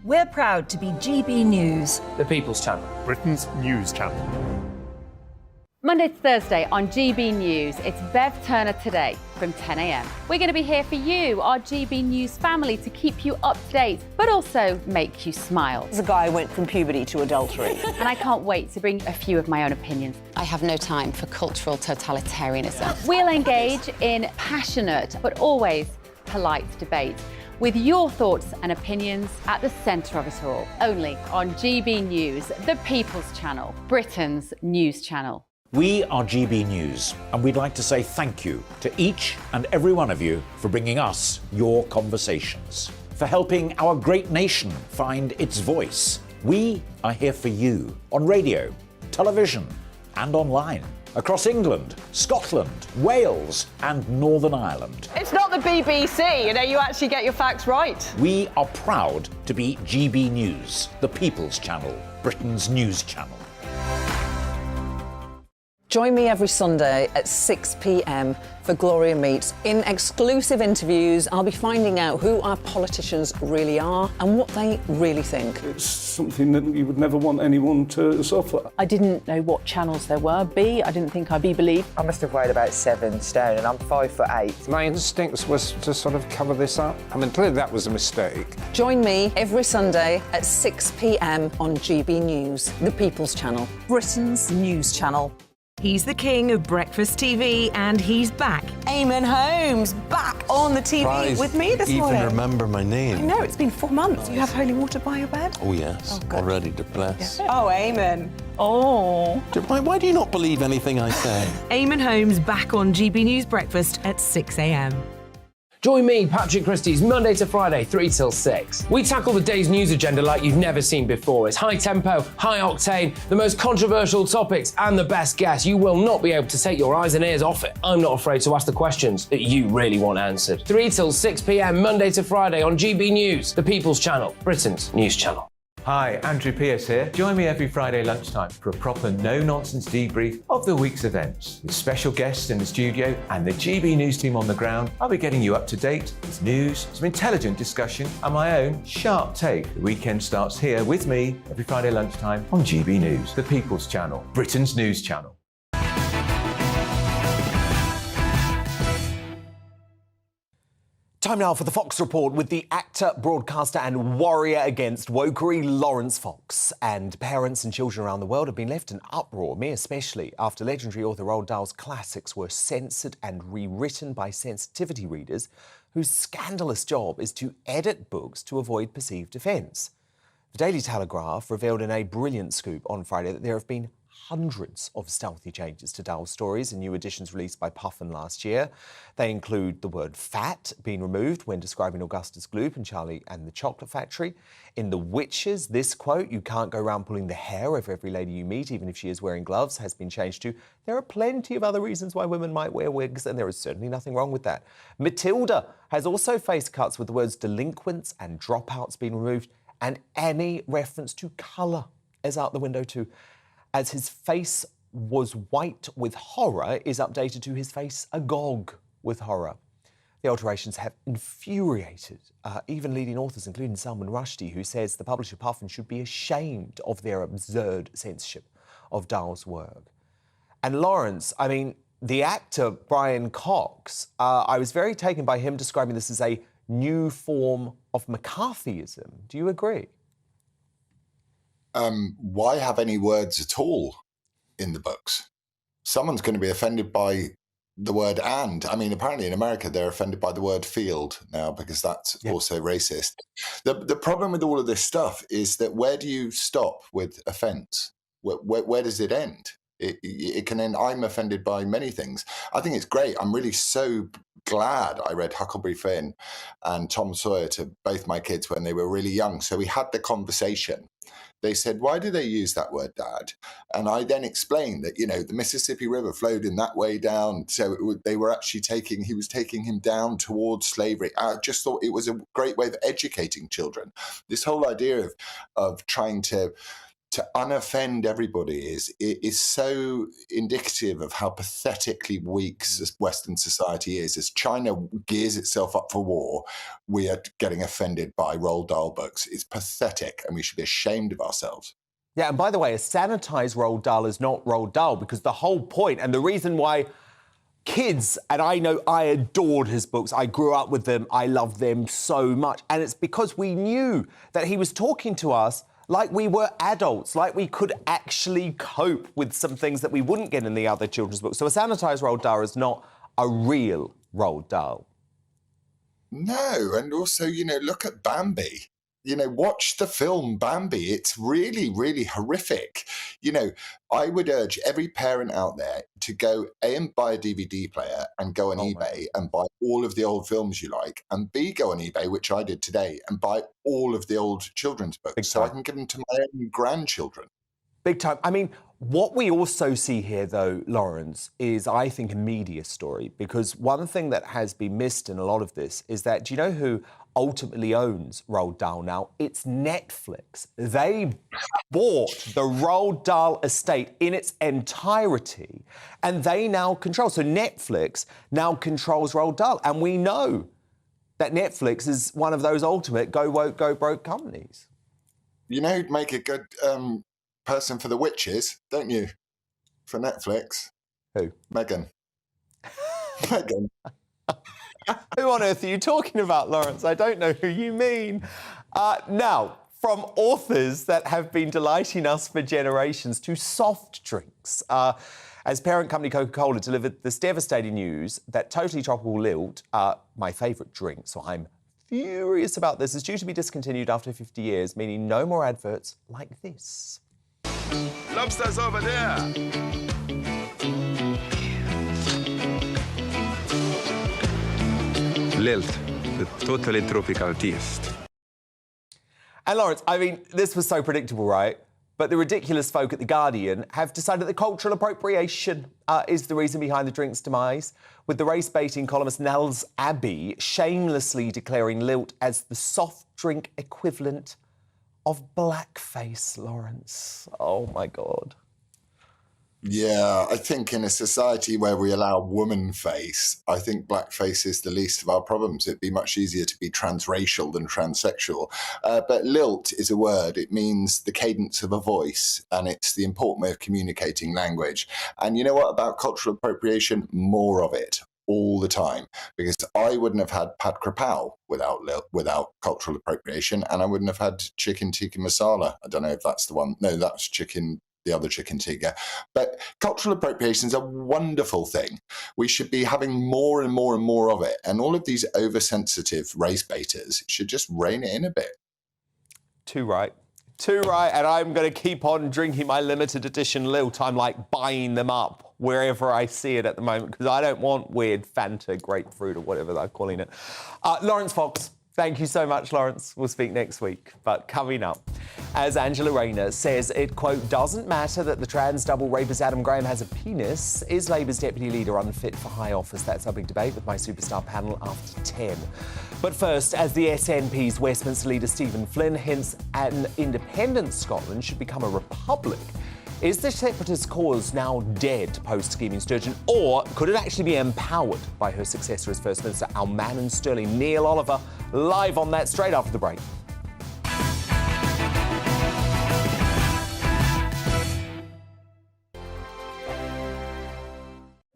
We're proud to be GB News. The People's Channel. Britain's news channel. Monday to Thursday on GB News, it's Bev Turner Today from 10 a.m. We're going to be here for you, our GB News family, to keep you up to date, but also make you smile. The guy went from puberty to adultery. And I can't wait to bring a few of my own opinions. I have no time for cultural totalitarianism. We'll engage in passionate, but always polite debate with your thoughts and opinions at the centre of it all. Only on GB News, the People's Channel, Britain's news channel. We are GB News, and we'd like to say thank you to each and every one of you for bringing us your conversations, for helping our great nation find its voice. We are here for you on radio, television, and online, across England, Scotland, Wales, and Northern Ireland. It's not the BBC, you actually get your facts right. We are proud to be GB News, the People's Channel, Britain's news channel. Join me every Sunday at 6 p.m. for Gloria Meets. In exclusive interviews, I'll be finding out who our politicians really are and what they really think. It's something that you would never want anyone to suffer. I didn't know what channels there were. I didn't think I'd be believed. I must have weighed about 7 stone and I'm 5'8". My instincts was to sort of cover this up. I mean, clearly that was a mistake. Join me every Sunday at 6 p.m. on GB News, the People's Channel, Britain's news channel. He's the king of breakfast TV, and he's back. Eamon Holmes, back on the TV with me this morning. Even remember my name. I know, it's been 4 months. Do you have holy water by your bed? Oh, yes. All ready to bless. Yeah. Oh, Eamon. Oh. Why do you not believe anything I say? Eamon Holmes back on GB News Breakfast at 6 a.m. Join me, Patrick Christie's, Monday to Friday, 3 till 6. We tackle the day's news agenda like you've never seen before. It's high tempo, high octane, the most controversial topics, and the best guests. You will not be able to take your eyes and ears off it. I'm not afraid to ask the questions that you really want answered. 3 till 6 p.m, Monday to Friday on GB News, the People's Channel, Britain's news channel. Hi, Andrew Pierce here. Join me every Friday lunchtime for a proper no-nonsense debrief of the week's events. With special guests in the studio and the GB News team on the ground, I'll be getting you up to date with news, some intelligent discussion, and my own sharp take. The weekend starts here with me every Friday lunchtime on GB News, the People's Channel, Britain's news channel. Time now for the Fox Report with the actor, broadcaster and warrior against wokery, Lawrence Fox. And parents and children around the world have been left in uproar, me especially, after legendary author Roald Dahl's classics were censored and rewritten by sensitivity readers whose scandalous job is to edit books to avoid perceived offence. The Daily Telegraph revealed in a brilliant scoop on Friday that there have been hundreds of stealthy changes to Dahl's stories in new editions released by Puffin last year. They include the word fat being removed when describing Augustus Gloop and Charlie and the Chocolate Factory. In The Witches, this quote, "You can't go around pulling the hair of every lady you meet, even if she is wearing gloves," has been changed to, "There are plenty of other reasons why women might wear wigs, and there is certainly nothing wrong with that." Matilda has also faced cuts with the words delinquents and dropouts being removed, and any reference to colour is out the window too, as his face was white with horror is updated to his face agog with horror. The alterations have infuriated even leading authors, including Salman Rushdie, who says the publisher Puffin should be ashamed of their absurd censorship of Dahl's work. And Lawrence, I mean, the actor Brian Cox, I was very taken by him describing this as a new form of McCarthyism. Do you agree? Why have any words at all in the books? Someone's going to be offended by the word "and." I mean, apparently in America, they're offended by the word "field" now because that's also racist. The problem with all of this stuff is that where do you stop with offence? Where does it end? It can end. I'm offended by many things. I think it's great. I'm really so glad I read Huckleberry Finn and Tom Sawyer to both my kids when they were really young. So we had the conversation. They said, why do they use that word, Dad? And I then explained that, the Mississippi River flowed in that way down. So they were actually he was taking him down towards slavery. I just thought it was a great way of educating children. This whole idea of trying to unoffend everybody is so indicative of how pathetically weak Western society is. As China gears itself up for war, we are getting offended by Roald Dahl books. It's pathetic, and we should be ashamed of ourselves. Yeah, and by the way, a sanitised Roald Dahl is not Roald Dahl, because the whole point and the reason why kids, and I know I adored his books, I grew up with them, I loved them so much, and it's because we knew that he was talking to us like we were adults, like we could actually cope with some things that we wouldn't get in the other children's books. So a sanitised Roald Dahl is not a real Roald Dahl. No, and also, look at Bambi. Watch the film Bambi. It's really, really horrific. I would urge every parent out there to go A, and buy a DVD player and go on eBay and buy all of the old films you like, and B, go on eBay, which I did today, and buy all of the old children's books so I can give them to my own grandchildren. Big time. I mean, what we also see here, though, Lawrence, is, I think, a media story, because one thing that has been missed in a lot of this is that, do you know who ultimately owns Roald Dahl now? It's Netflix. They bought the Roald Dahl estate in its entirety, and they now control. So Netflix now controls Roald Dahl, and we know that Netflix is one of those ultimate go woke, go broke companies. Who'd make a good person for the witches, don't you? For Netflix. Who? Meghan. Meghan. Who on earth are you talking about, Lawrence? I don't know who you mean. Now, from authors that have been delighting us for generations to soft drinks. As parent company Coca-Cola delivered this devastating news that Totally Tropical Lilt, my favourite drink, so I'm furious about this, is due to be discontinued after 50 years, meaning no more adverts like this. Lobsters over there. Lilt, the totally tropical taste. And Lawrence, I mean, this was so predictable, right? But the ridiculous folk at The Guardian have decided that cultural appropriation is the reason behind the drink's demise, with the race-baiting columnist Nels Abbey shamelessly declaring Lilt as the soft drink equivalent of blackface, Lawrence. Oh, my God. Yeah, I think in a society where we allow woman face, I think blackface is the least of our problems. It'd be much easier to be transracial than transsexual. But lilt is a word. It means the cadence of a voice, and it's the important way of communicating language. And you know what about cultural appropriation? More of it. All the time, because I wouldn't have had pad krapao without cultural appropriation, and I wouldn't have had chicken tikka masala. I don't know if that's the one. No, that's the other chicken tikka. But cultural appropriation is a wonderful thing. We should be having more and more and more of it, and all of these oversensitive race baiters should just rein it in a bit. Too right. Too right, and I'm going to keep on drinking my limited edition Lilt. I'm like buying them up wherever I see it at the moment, because I don't want weird Fanta grapefruit or whatever they're calling it. Lawrence Fox, thank you so much, Lawrence. We'll speak next week. But coming up, as Angela Rayner says, it, quote, doesn't matter that the trans double rapist Adam Graham has a penis. Is Labour's deputy leader unfit for high office? That's our big debate with my superstar panel after 10. But first, as the SNP's Westminster leader Stephen Flynn hints an independent Scotland should become a republic, is the separatist cause now dead post-scheming Sturgeon, or could it actually be empowered by her successor as First Minister, our man in Stirling, Neil Oliver, live on that straight after the break.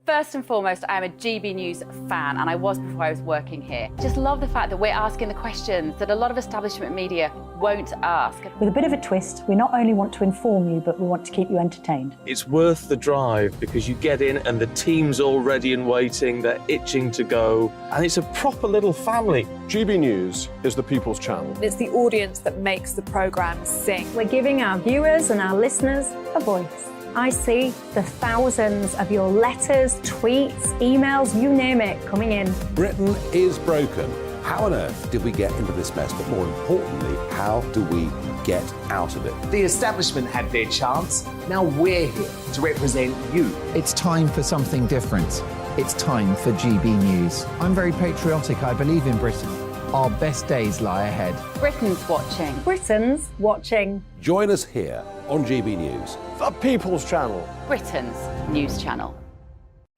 First and foremost, I am a GB News fan, and I was before I was working here. Just love the fact that we're asking the questions that a lot of establishment media won't ask. With a bit of a twist, we not only want to inform you, but we want to keep you entertained. It's worth the drive because you get in and the team's all ready and waiting, they're itching to go, and it's a proper little family. GB News is the people's channel. It's the audience that makes the programme sing. We're giving our viewers and our listeners a voice. I see the thousands of your letters, tweets, emails, you name it, coming in. Britain is broken. How on earth did we get into this mess? But more importantly, how do we get out of it? The establishment had their chance. Now we're here to represent you. It's time for something different. It's time for GB News. I'm very patriotic. I believe in Britain. Our best days lie ahead. Britain's watching. Britain's watching. Join us here on GB News. The People's Channel. Britain's news channel.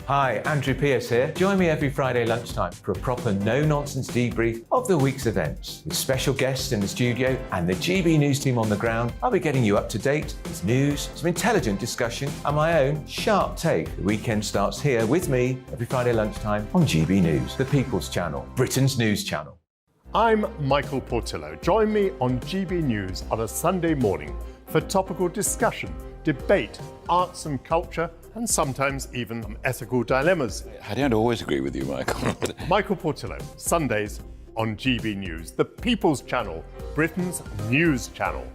Hi, Andrew Pierce here. Join me every Friday lunchtime for a proper no-nonsense debrief of the week's events. With special guests in the studio and the GB News team on the ground, I'll be getting you up to date with news, some intelligent discussion and my own sharp take. The weekend starts here with me every Friday lunchtime on GB News, the People's Channel, Britain's news channel. I'm Michael Portillo. Join me on GB News on a Sunday morning for topical discussion, debate, arts and culture, and sometimes even ethical dilemmas. I don't always agree with you, Michael. Michael Portillo, Sundays on GB News, the People's Channel, Britain's news channel.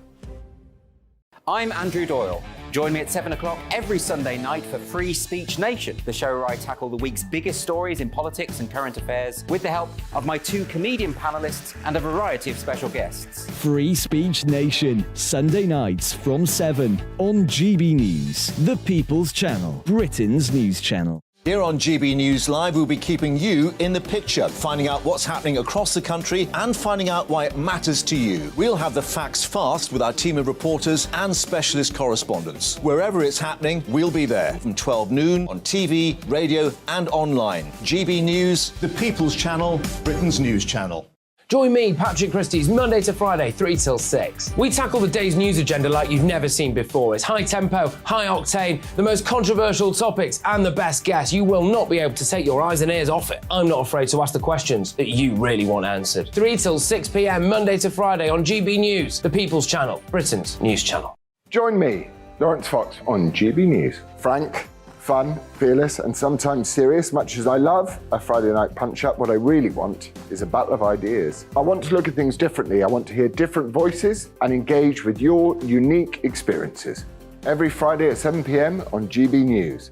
I'm Andrew Doyle. Join me at 7 o'clock every Sunday night for Free Speech Nation, the show where I tackle the week's biggest stories in politics and current affairs with the help of my two comedian panellists and a variety of special guests. Free Speech Nation, Sunday nights from 7 on GB News, the People's Channel, Britain's news channel. Here on GB News Live, we'll be keeping you in the picture, finding out what's happening across the country and finding out why it matters to you. We'll have the facts fast with our team of reporters and specialist correspondents. Wherever it's happening, we'll be there from 12 noon on TV, radio and online. GB News, the People's Channel, Britain's news channel. Join me, Patrick Christie's, Monday to Friday, 3 till 6. We tackle the day's news agenda like you've never seen before. It's high tempo, high octane, the most controversial topics and the best guests. You will not be able to take your eyes and ears off it. I'm not afraid to ask the questions that you really want answered. 3 till 6 p.m, Monday to Friday on GB News, the People's Channel, Britain's news channel. Join me, Lawrence Fox, on GB News. Frank, fun, fearless and sometimes serious. Much as I love a Friday night punch-up, what I really want is a battle of ideas. I want to look at things differently. I want to hear different voices and engage with your unique experiences. Every Friday at 7 p.m. on GB News.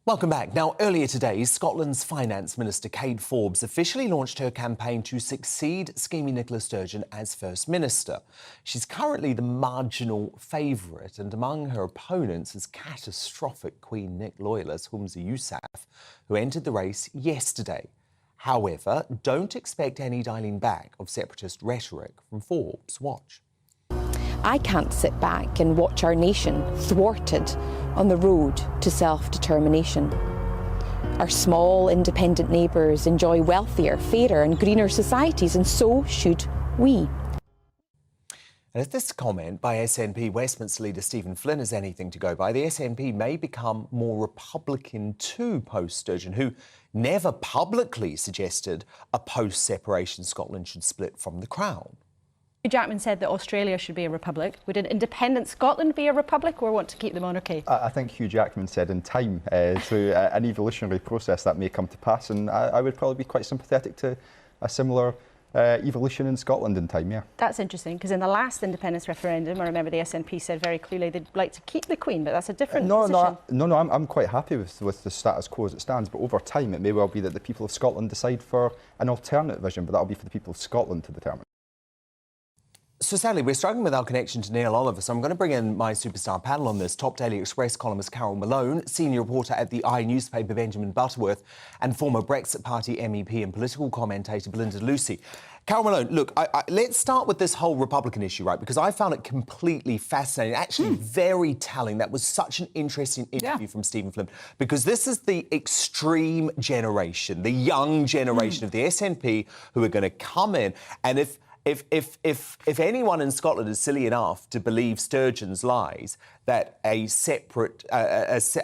Welcome back. Now, earlier today, Scotland's Finance Minister Kate Forbes officially launched her campaign to succeed scheming Nicola Sturgeon as First Minister. She's currently the marginal favourite, and among her opponents is catastrophic Queen Nick loyalist Humza Yousaf, who entered the race yesterday. However, don't expect any dialing back of separatist rhetoric from Forbes. Watch. I can't sit back and watch our nation thwarted on the road to self-determination. Our small, independent neighbours enjoy wealthier, fairer and greener societies, and so should we. And if this comment by SNP Westminster leader Stephen Flynn is anything to go by, the SNP may become more Republican too post-Sturgeon, who never publicly suggested a post-separation Scotland should split from the Crown. Hugh Jackman said that Australia should be a republic. Would an independent Scotland be a republic, or want to keep the monarchy? I think Hugh Jackman said in time, through an evolutionary process, that may come to pass, and I would probably be quite sympathetic to a similar evolution in Scotland in time, yeah. That's interesting, because in the last independence referendum, I remember the SNP said very clearly they'd like to keep the Queen, but that's a different position. No, I'm quite happy with the status quo as it stands, but over time it may well be that the people of Scotland decide for an alternate vision, but that'll be for the people of Scotland to determine. So sadly, we're struggling with our connection to Neil Oliver, so I'm going to bring in my superstar panel on this. Top Daily Express columnist Carol Malone, senior reporter at the I newspaper Benjamin Butterworth, and former Brexit Party MEP and political commentator Belinda Lucy. Carol Malone, look, let's start with this whole Republican issue, right? Because I found it completely fascinating, actually very telling. That was such an interesting interview from Stephen Flynn, because this is the extreme generation, the young generation of the SNP who are going to come in, and if anyone in Scotland is silly enough to believe Sturgeon's lies that a separatist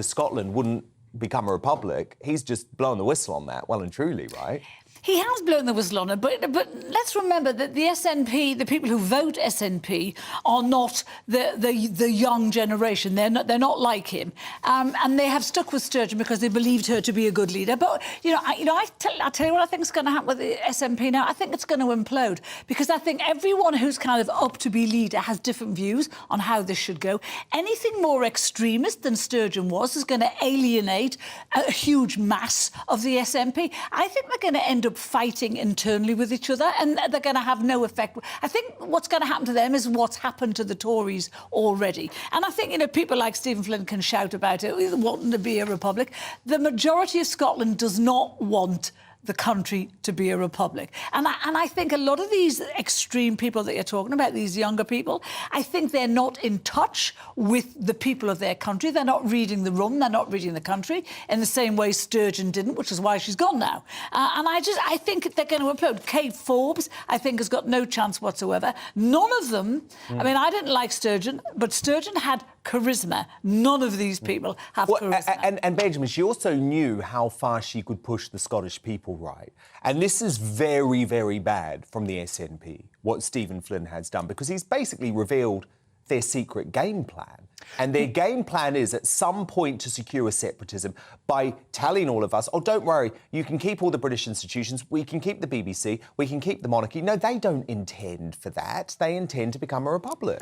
Scotland wouldn't become a republic, he's just blowing the whistle on that, well and truly, right? He has blown the whistle on it, but let's remember that the SNP, the people who vote SNP, are not the young generation. They're not like him, and they have stuck with Sturgeon because they believed her to be a good leader. But I tell you what I think is going to happen with the SNP now. I think it's going to implode because I think everyone who's kind of up to be leader has different views on how this should go. Anything more extremist than Sturgeon was is going to alienate a huge mass of the SNP. I think they're going to end up fighting internally with each other, and they're going to have no effect. I think what's going to happen to them is what's happened to the Tories already. And I think, people like Stephen Flynn can shout about it, wanting to be a republic. The majority of Scotland does not want the country to be a republic. And I think a lot of these extreme people that you're talking about, these younger people, I think they're not in touch with the people of their country. They're not reading the room, they're not reading the country in the same way Sturgeon didn't, which is why she's gone now. And I think they're going to implode. Kate Forbes, I think, has got no chance whatsoever. None of them, I mean, I didn't like Sturgeon, but Sturgeon had charisma. None of these people have charisma. And Benjamin, she also knew how far she could push the Scottish people right. And this is very, very bad from the SNP, what Stephen Flynn has done, because he's basically revealed their secret game plan. And their game plan is at some point to secure separatism by telling all of us, oh, don't worry, you can keep all the British institutions, we can keep the BBC, we can keep the monarchy. No, they don't intend for that. They intend to become a republic.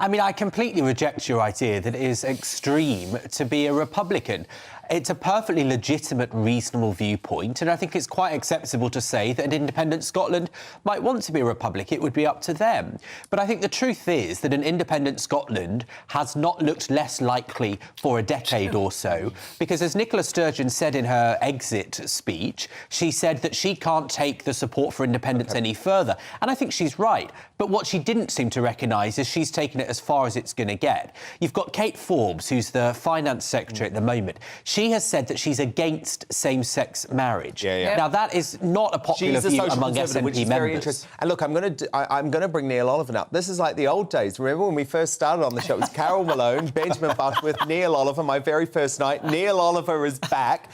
I mean, I completely reject your idea that it is extreme to be a Republican. It's a perfectly legitimate, reasonable viewpoint, and I think it's quite acceptable to say that an independent Scotland might want to be a republic. It would be up to them. But I think the truth is that an independent Scotland has not looked less likely for a decade or so, because as Nicola Sturgeon said in her exit speech, she said that she can't take the support for independence any further. And I think she's right. But what she didn't seem to recognise is she's taken it as far as it's going to get. You've got Kate Forbes, who's the finance secretary at the moment. She has said that she's against same-sex marriage. Now, that is not a popular view among SNP members. And look, I'm going to bring Neil Oliver up. This is like the old days. Remember when we first started on the show? It was Carol Malone, Benjamin Butterworth, Neil Oliver, my very first night. Neil Oliver is back.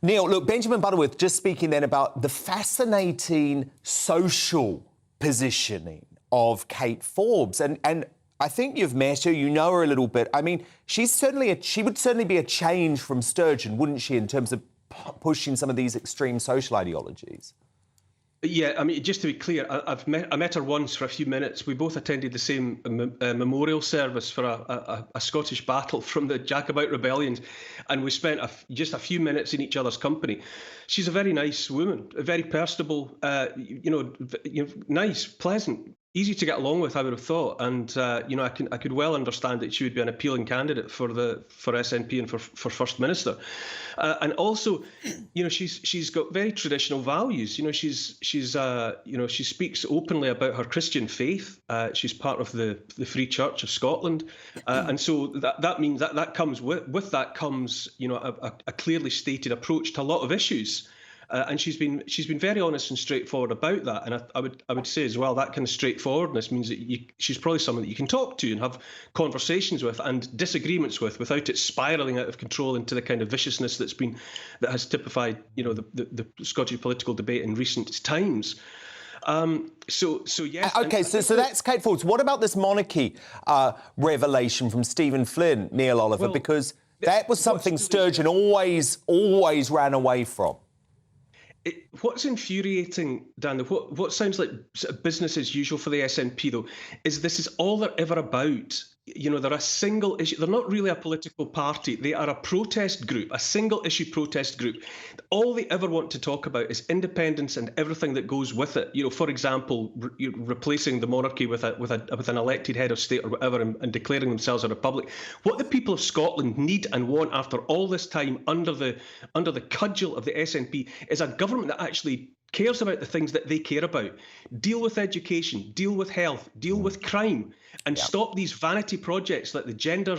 Neil, look, Benjamin Butterworth just speaking then about the fascinating social positioning of Kate Forbes. And I think you've met her, you know her a little bit. I mean, she would certainly be a change from Sturgeon, wouldn't she, in terms of pushing some of these extreme social ideologies? Yeah, I mean, just to be clear, I met her once for a few minutes. We both attended the same memorial service for a Scottish battle from the Jacobite rebellions, and we spent just a few minutes in each other's company. She's a very nice woman, very personable, nice, pleasant, easy to get along with, I would have thought. And I could well understand that she would be an appealing candidate for SNP and for First Minister. And also, she's got very traditional values. She speaks openly about her Christian faith. She's part of the Free Church of Scotland, and so that means that comes with that comes a clearly stated approach to a lot of issues. And she's been very honest and straightforward about that. And I would say as well, that kind of straightforwardness means that she's probably someone that you can talk to and have conversations with and disagreements with without it spiralling out of control into the kind of viciousness that has typified the Scottish political debate in recent times. So yes. Okay, so that's Kate Forbes. What about this monarchy revelation from Stephen Flynn, Neil Oliver? Because that was something Sturgeon always ran away from. What's infuriating, Dan, what sounds like business as usual for the SNP, though, is this is all they're ever about. They're a single issue. They're not really a political party. They are a protest group, a single issue protest group. All they ever want to talk about is independence and everything that goes with it. For example, replacing the monarchy with an elected head of state or whatever, and declaring themselves a republic. What the people of Scotland need and want after all this time under the cudgel of the SNP is a government that actually cares about the things that they care about. Deal with education, deal with health, deal with crime, and stop these vanity projects like the gender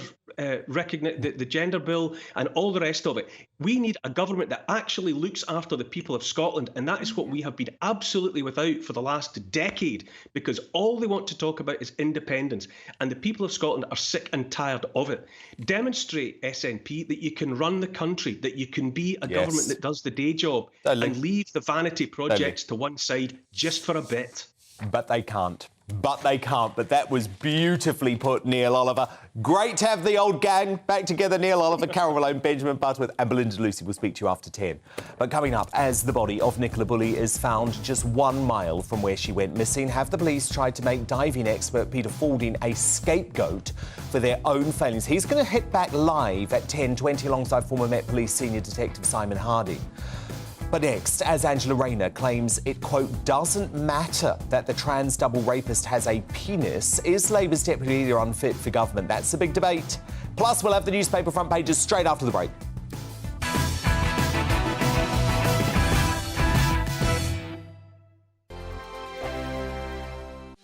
recognize the gender bill and all the rest of it. We need a government that actually looks after the people of Scotland, and that is what we have been absolutely without for the last decade, because all they want to talk about is independence, and the people of Scotland are sick and tired of it. Demonstrate, SNP, that you can run the country, that you can be a government that does the day job, and leave the vanity projects to one side just for a bit. But they can't. But that was beautifully put, Neil Oliver. Great to have the old gang back together. Neil Oliver, Carol Malone, Benjamin Butterworth and Belinda Lucy will speak to you after 10. But coming up, as the body of Nicola Bulley is found just 1 mile from where she went missing, have the police tried to make diving expert Peter Falding a scapegoat for their own failings? He's going to hit back live at 10:20 alongside former Met Police Senior Detective Simon Harding. But next, as Angela Rayner claims it, quote, doesn't matter that the trans double rapist has a penis, is Labour's deputy leader unfit for government? That's the big debate. Plus, we'll have the newspaper front pages straight after the break.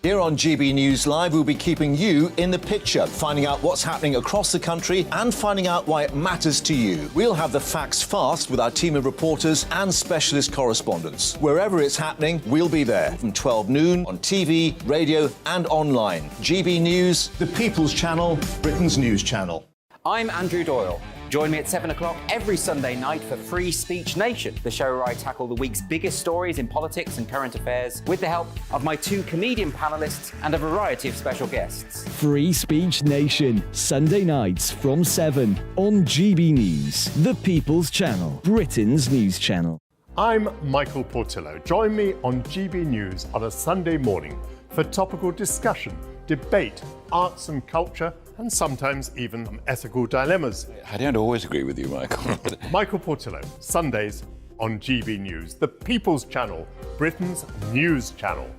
Here on GB News Live, we'll be keeping you in the picture, finding out what's happening across the country and finding out why it matters to you. We'll have the facts fast with our team of reporters and specialist correspondents. Wherever it's happening, we'll be there from 12 noon on TV, radio and online. GB News, the People's Channel, Britain's news channel. I'm Andrew Doyle. Join me at 7 o'clock every Sunday night for Free Speech Nation, the show where I tackle the week's biggest stories in politics and current affairs with the help of my 2 comedian panellists and a variety of special guests. Free Speech Nation, Sunday nights from 7 on GB News, the People's Channel, Britain's news channel. I'm Michael Portillo. Join me on GB News on a Sunday morning for topical discussion, debate, arts and culture, and sometimes even ethical dilemmas. I don't always agree with you, Michael. Michael Portillo, Sundays on GB News, the People's Channel, Britain's news channel.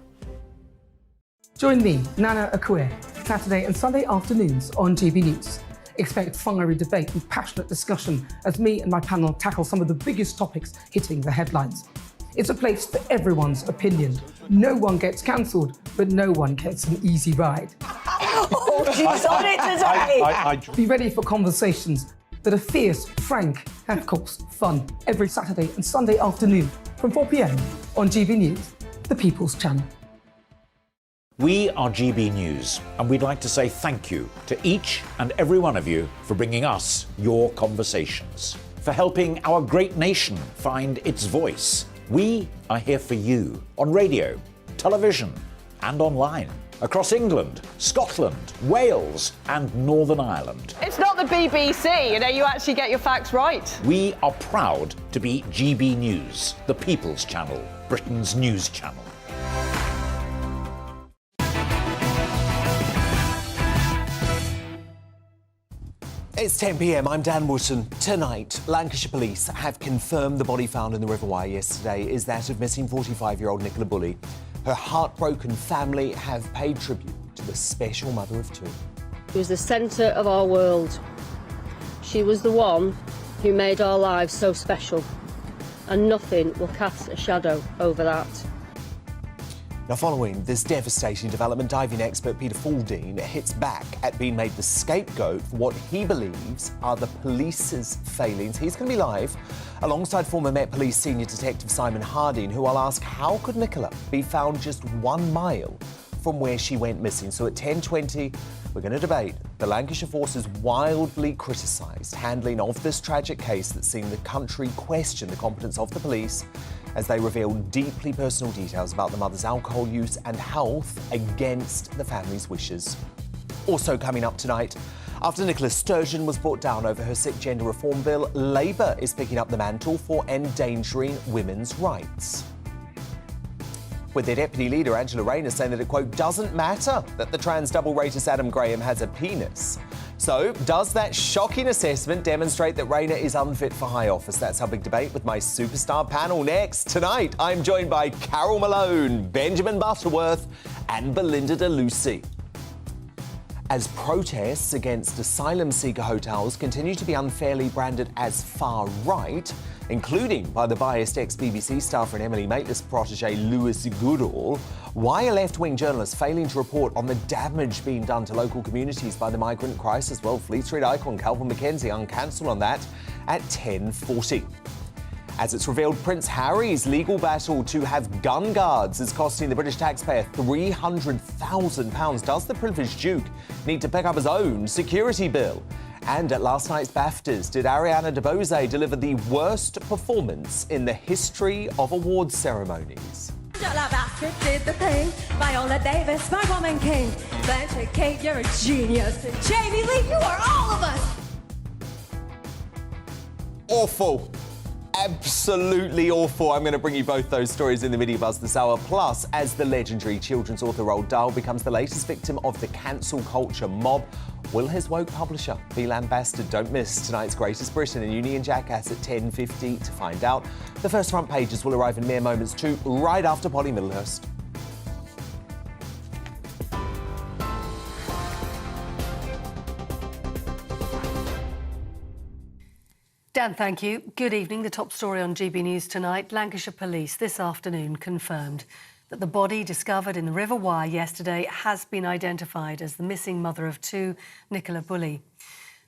Join me, Nana Akue, Saturday and Sunday afternoons on GB News. Expect fiery debate and passionate discussion as me and my panel tackle some of the biggest topics hitting the headlines. It's a place for everyone's opinion. No one gets cancelled, but no one gets an easy ride. Oh, she's on it today! Be ready for conversations that are fierce, frank, and of course, fun. Every Saturday and Sunday afternoon from 4 p.m. on GB News, the People's Channel. We are GB News, and we'd like to say thank you to each and every one of you for bringing us your conversations, for helping our great nation find its voice. We are here for you on radio, television, and online. Across England, Scotland, Wales, and Northern Ireland. It's not the BBC, you actually get your facts right. We are proud to be GB News, the People's Channel, Britain's news channel. It's 10 p.m. I'm Dan Wootton. Tonight, Lancashire police have confirmed the body found in the River Wye yesterday is that of missing 45-year-old Nicola Bulley. Her heartbroken family have paid tribute to the special mother of 2. She was the centre of our world. She was the one who made our lives so special, and nothing will cast a shadow over that. Now, following this devastating development, diving expert Peter Falding hits back at being made the scapegoat for what he believes are the police's failings. He's going to be live alongside former Met Police Senior Detective Simon Harding, who I'll ask how could Nicola be found just 1 mile from where she went missing. So at 10:20, we're going to debate the Lancashire Force's wildly criticised handling of this tragic case that's seen the country question the competence of the police as they reveal deeply personal details about the mother's alcohol use and health against the family's wishes. Also coming up tonight, after Nicola Sturgeon was brought down over her sick gender reform bill, Labour is picking up the mantle for endangering women's rights. With their deputy leader, Angela Rayner, saying that it, quote, doesn't matter that the trans double rapist Adam Graham has a penis. So, does that shocking assessment demonstrate that Rayner is unfit for high office? That's our big debate with my superstar panel next. Tonight, I'm joined by Carol Malone, Benjamin Butterworth and Belinda Lucy. As protests against asylum seeker hotels continue to be unfairly branded as far-right, including by the biased ex-BBC staffer and Emily Maitlis protege Lewis Goodall, why are left-wing journalists failing to report on the damage being done to local communities by the migrant crisis? Well, Fleet Street icon Calvin McKenzie uncancelled on that at 10:40. As it's revealed, Prince Harry's legal battle to have gun guards is costing the British taxpayer £300,000. Does the privileged Duke need to pick up his own security bill? And at last night's Baftas, did Ariana DeBose deliver the worst performance in the history of awards ceremonies? Angela Bassett did the thing. Viola Davis, my woman king. Blanche Kate, you're a genius. And Jamie Lee, you are all of us. Awful. Absolutely awful. I'm going to bring you both those stories in the Media Buzz this hour. Plus, as the legendary children's author Roald Dahl becomes the latest victim of the cancel culture mob, will his woke publisher be lambasted? Don't miss tonight's Greatest Britain and Union Jackass at 10:50 to find out. The first front pages will arrive in mere moments too, right after Polly Middlehurst. Dan, thank you. Good evening. The top story on GB News tonight. Lancashire Police this afternoon confirmed that the body discovered in the River Wye yesterday has been identified as the missing mother of two, Nicola Bulley.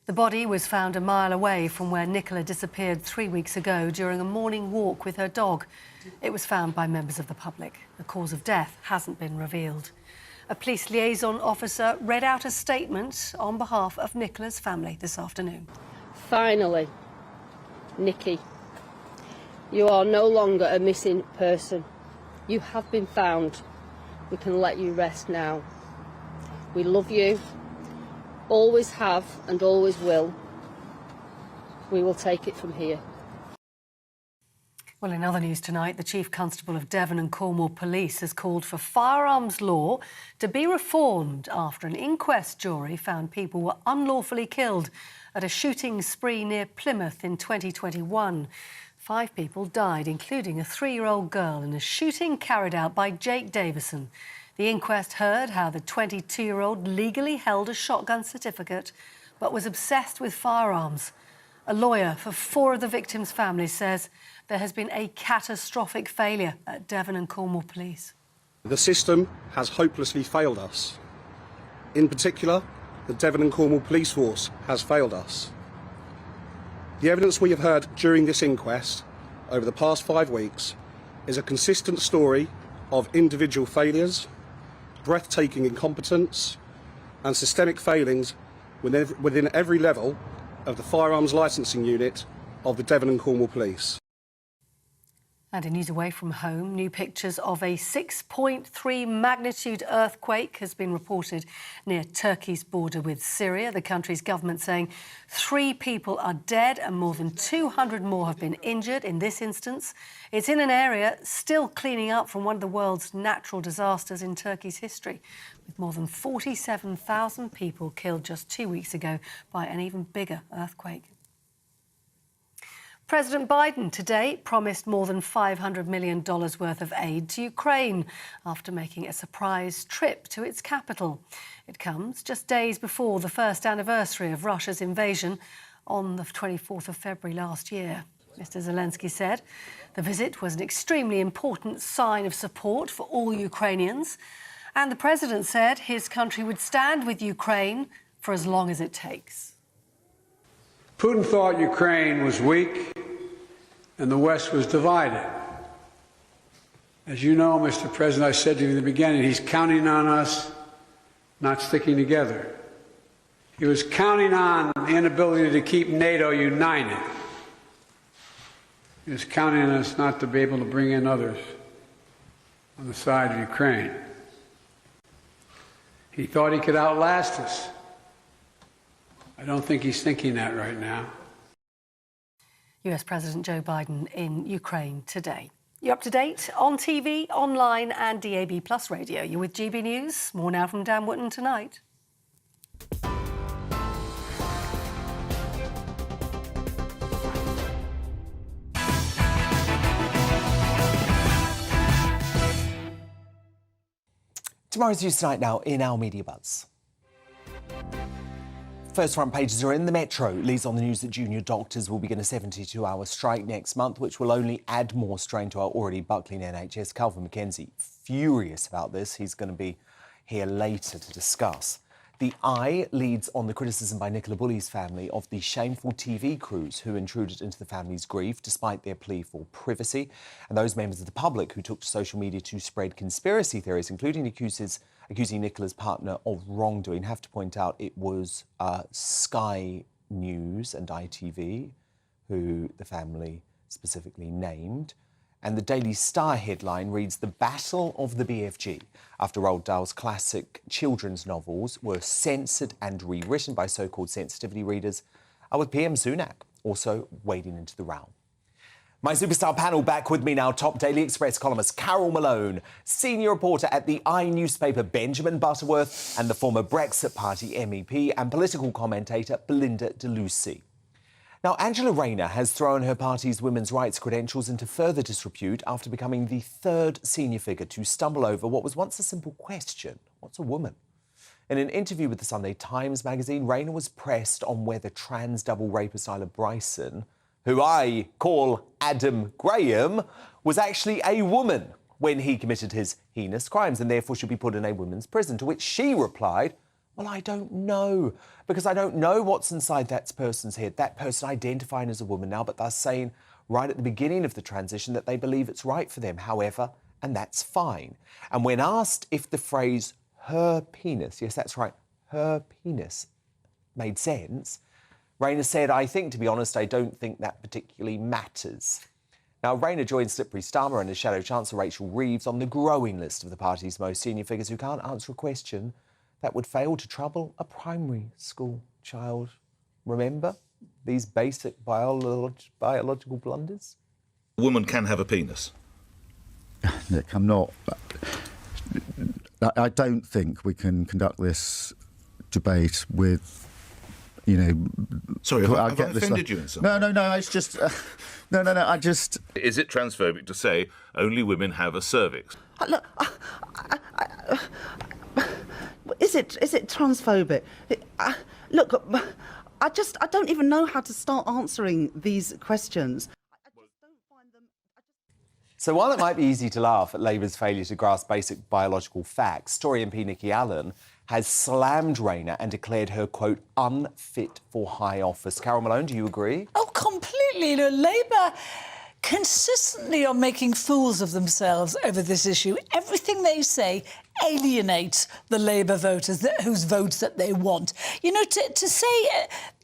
The body was found a mile away from where Nicola disappeared 3 weeks ago during a morning walk with her dog. It was found by members of the public. The cause of death hasn't been revealed. A police liaison officer read out a statement on behalf of Nicola's family this afternoon. Finally, Nikki, you are no longer a missing person. You have been found. We can let you rest now. We love you, always have and always will. We will take it from here. Well, in other news tonight, the Chief Constable of Devon and Cornwall Police has called for firearms law to be reformed after an inquest jury found people were unlawfully killed at a shooting spree near Plymouth in 2021. 5 people died, including a 3-year-old girl, in a shooting carried out by Jake Davison. The inquest heard how the 22-year-old legally held a shotgun certificate but was obsessed with firearms. A lawyer for 4 of the victims' families says there has been a catastrophic failure at Devon and Cornwall Police. The system has hopelessly failed us. In particular, the Devon and Cornwall Police Force has failed us. The evidence we have heard during this inquest over the past 5 weeks is a consistent story of individual failures, breathtaking incompetence and systemic failings within every level of the firearms licensing unit of the Devon and Cornwall Police. And in news away from home, new pictures of a 6.3 magnitude earthquake has been reported near Turkey's border with Syria. The country's government saying 3 people are dead and more than 200 more have been injured in this instance. It's in an area still cleaning up from one of the world's natural disasters in Turkey's history, with more than 47,000 people killed just 2 weeks ago by an even bigger earthquake. President Biden today promised more than $500 million worth of aid to Ukraine after making a surprise trip to its capital. It comes just days before the first anniversary of Russia's invasion on the 24th of February last year. Mr. Zelensky said the visit was an extremely important sign of support for all Ukrainians. And the president said his country would stand with Ukraine for as long as it takes. Putin thought Ukraine was weak and the West was divided. As you know, Mr. President, I said to you in the beginning, he's counting on us not sticking together. He was counting on the inability to keep NATO united. He was counting on us not to be able to bring in others on the side of Ukraine. He thought he could outlast us. I don't think he's thinking that right now. US President Joe Biden in Ukraine today. You're up to date on TV, online and DAB+ radio. You're with GB News. More now from Dan Wootton tonight. Tomorrow's news tonight now in our Media Buzz. First front pages are in the Metro. Leads on the news that junior doctors will begin a 72-hour strike next month, which will only add more strain to our already buckling NHS. Calvin McKenzie, furious about this. He's going to be here later to discuss. The Eye leads on the criticism by Nicola Bulley's family of the shameful TV crews who intruded into the family's grief despite their plea for privacy, and those members of the public who took to social media to spread conspiracy theories, including accusing Nicola's partner of wrongdoing. Have to point out it was Sky News and ITV who the family specifically named. And the Daily Star headline reads, "The Battle of the BFG," after Roald Dahl's classic children's novels were censored and rewritten by so-called sensitivity readers, with PM Sunak also wading into the row. My superstar panel back with me now. Top Daily Express columnist Carol Malone, senior reporter at the I newspaper Benjamin Butterworth, and the former Brexit Party MEP and political commentator Belinda de Lucy. Now, Angela Rayner has thrown her party's women's rights credentials into further disrepute after becoming the third senior figure to stumble over what was once a simple question: what's a woman? In an interview with the Sunday Times magazine, Rayner was pressed on whether trans double rapist Isla Bryson, who I call Adam Graham, was actually a woman when he committed his heinous crimes and therefore should be put in a women's prison, to which she replied, "Well, I don't know, because I don't know what's inside that person's head, that person identifying as a woman now, but they're saying right at the beginning of the transition that they believe it's right for them, however, and that's fine." And when asked if the phrase "her penis," yes, that's right, her penis, made sense, Rayner said, "I think, to be honest, I don't think that particularly matters." Now, Rayner joined Slippery Starmer and his Shadow Chancellor Rachel Reeves on the growing list of the party's most senior figures who can't answer a question that would fail to trouble a primary school child. Remember these basic biological blunders? A woman can have a penis. Nick, I'm not... I don't think we can conduct this debate with, Sorry, have I offended you in some way? No, it's just... I just... Is it transphobic to say only women have a cervix? Look, is it transphobic? Look, I don't even know how to start answering these questions. So while it might be easy to laugh at Labour's failure to grasp basic biological facts, Tory MP Nikki Allen has slammed Rayner and declared her, quote, unfit for high office. Carol Malone, do you agree? Oh, completely. Labour consistently are making fools of themselves over this issue. Everything they say alienates the Labour voters whose votes that they want. To say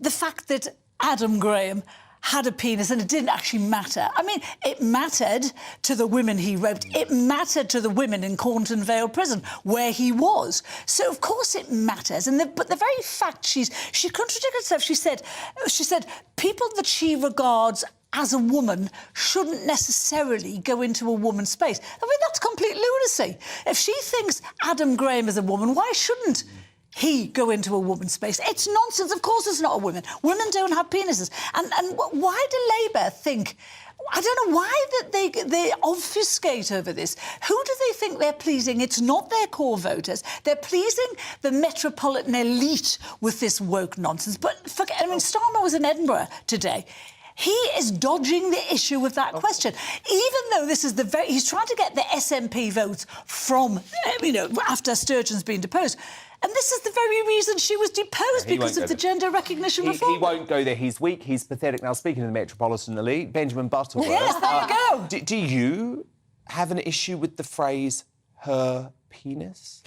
the fact that Adam Graham had a penis and it didn't actually matter. I mean, it mattered to the women he raped. It mattered to the women in Cornton Vale Prison, where he was. So, of course, it matters. But the very fact she contradicted herself. She said people that she regards as a woman shouldn't necessarily go into a woman's space. I mean, that's complete lunacy. If she thinks Adam Graham is a woman, why shouldn't he go into a woman's space? It's nonsense. Of course it's not a woman. Women don't have penises. And why do Labour think... I don't know why that they obfuscate over this. Who do they think they're pleasing? It's not their core voters. They're pleasing the metropolitan elite with this woke nonsense. But Starmer was in Edinburgh today. He is dodging the issue with that question. Even though this is he's trying to get the SNP votes from, after Sturgeon's been deposed. And this is the very reason she was deposed, because of the gender recognition reform. He won't go there. He's weak, he's pathetic. Now, speaking of the metropolitan elite, Benjamin Butterworth. Yes, there you go. Do you have an issue with the phrase, her penis?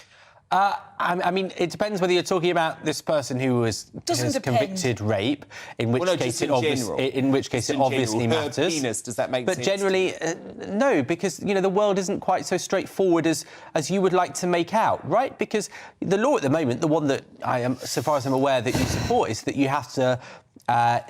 I mean, it depends whether you're talking about this person who has convicted rape, in which case it obviously matters. Her penis, does that make sense? But generally, no, because the world isn't quite so straightforward as you would like to make out, right? Because the law at the moment, the one that I am, so far as I'm aware, that you support, is that you have to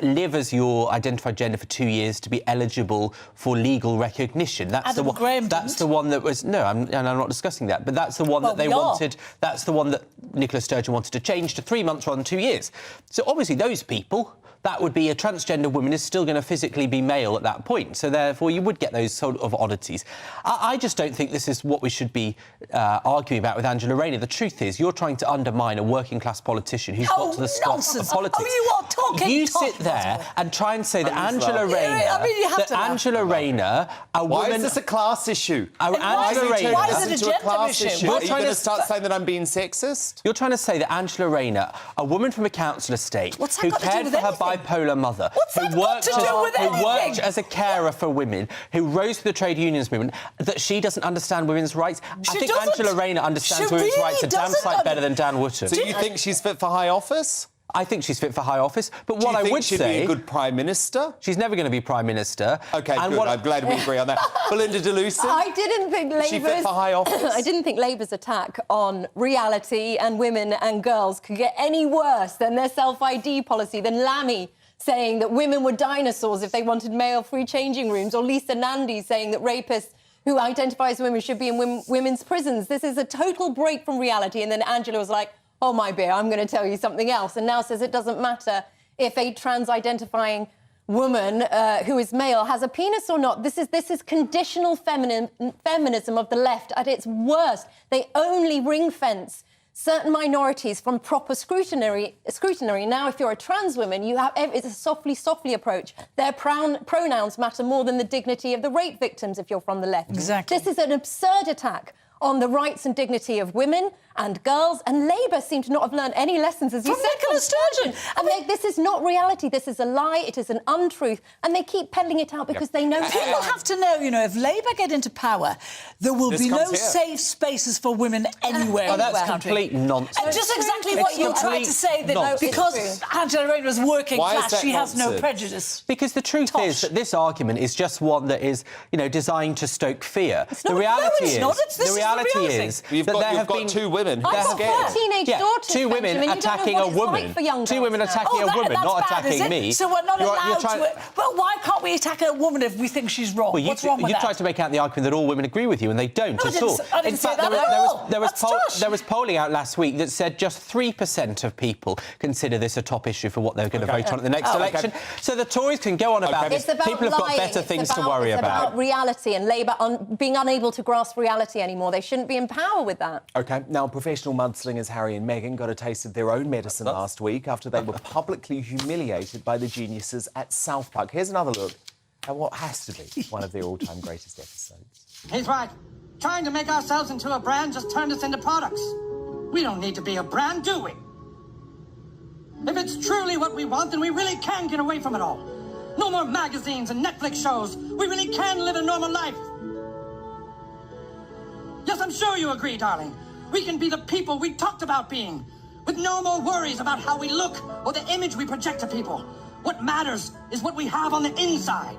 live as your identified gender for 2 years to be eligible for legal recognition. That's the one. That's the one that was I'm not discussing that, but that's the one that they wanted. That's the one that Nicola Sturgeon wanted to change to 3 months rather than 2 years. So obviously those people that would be a transgender woman is still going to physically be male at that point. So therefore, you would get those sort of oddities. I just don't think this is what we should be arguing about with Angela Rayner. The truth is, you're trying to undermine a working-class politician who's got to the top of politics. You are talking. You sit there and try and say that Angela Rayner, Angela Rayner, a woman. Why is this a class issue? Why is it a gender issue? Are you going to start saying that I'm being sexist? You're trying to say that Angela Rayner, a woman from a council estate who cared for her bipolar mother, who worked as a carer for women, who rose through the trade unions movement, that she doesn't understand women's rights. I think Angela Rayner understands women's rights a damn sight better than Dan Wootton. So you think she's fit for high office? I think she's fit for high office, but what I would say... Do you think she'd be a good Prime Minister? She's never going to be Prime Minister. OK, and good. I'm glad we agree on that. Belinda Deluson? I didn't think Labour's... Is she fit for high office? I didn't think Labour's attack on reality and women and girls could get any worse than their self-ID policy, than Lammy saying that women were dinosaurs if they wanted male-free changing rooms, or Lisa Nandy saying that rapists who identify as women should be in women's prisons. This is a total break from reality. And then Angela was like, oh, my dear, I'm going to tell you something else. And now says it doesn't matter if a trans-identifying woman who is male has a penis or not. This is conditional feminism of the left at its worst. They only ring-fence certain minorities from proper scrutiny. Now, if you're a trans woman, it's a softly approach. Their pronouns matter more than the dignity of the rape victims if you're from the left. Exactly. This is an absurd attack on the rights and dignity of women and girls, and Labour seem to not have learned any lessons, as you said, Nicola Sturgeon. This is not reality. This is a lie. It is an untruth, and they keep peddling it out because they know. People have to know, if Labour get into power, there will be no safe spaces for women anywhere in this country. Complete nonsense. And just exactly what you tried to say, that because Angela Rayner is working class, she has no prejudice. Because the truth is that this argument is just one that is, designed to stoke fear. The reality is you've got two women. I've got teenage daughters. Two women attacking a woman. Two women attacking a woman, not attacking me. So we're not allowed to. Well, why can't we attack a woman if we think she's wrong? What's wrong with that? You tried to make out the argument that all women agree with you, and they don't at all. I didn't say that at all. There was polling out last week that said just 3% of people consider this a top issue for what they're going to vote on at the next election. So the Tories can go on about this. People have got better things to worry about. It's about reality, and Labour being unable to grasp reality anymore. They shouldn't be in power with that. OK, now professional mudslingers Harry and Meghan got a taste of their own medicine last week after they were publicly humiliated by the geniuses at South Park. Here's another look at what has to be one of their all-time greatest episodes. He's right. Trying to make ourselves into a brand just turned us into products. We don't need to be a brand, do we? If it's truly what we want, then we really can get away from it all. No more magazines and Netflix shows. We really can live a normal life. Yes, I'm sure you agree, darling. We can be the people we talked about being, with no more worries about how we look or the image we project to people. What matters is what we have on the inside.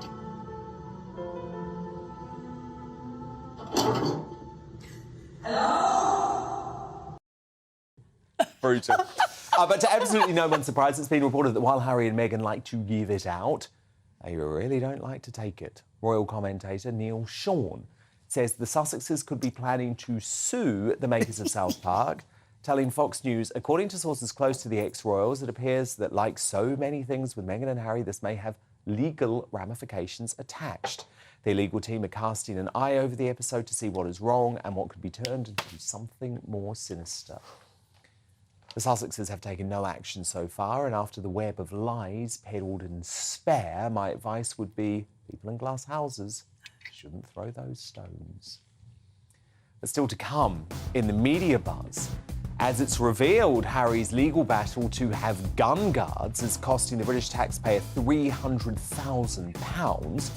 Brutal. But to absolutely no one's surprise, it's been reported that while Harry and Meghan like to give it out, they really don't like to take it. Royal commentator Neil Sean says the Sussexes could be planning to sue the makers of South Park, telling Fox News, according to sources close to the ex-royals, it appears that, like so many things with Meghan and Harry, this may have legal ramifications attached. Their legal team are casting an eye over the episode to see what is wrong and what could be turned into something more sinister. The Sussexes have taken no action so far, and after the web of lies peddled in spare, my advice would be people in glass houses shouldn't throw those stones. But still to come in the media buzz, as it's revealed Harry's legal battle to have gun guards is costing the British taxpayer £300,000.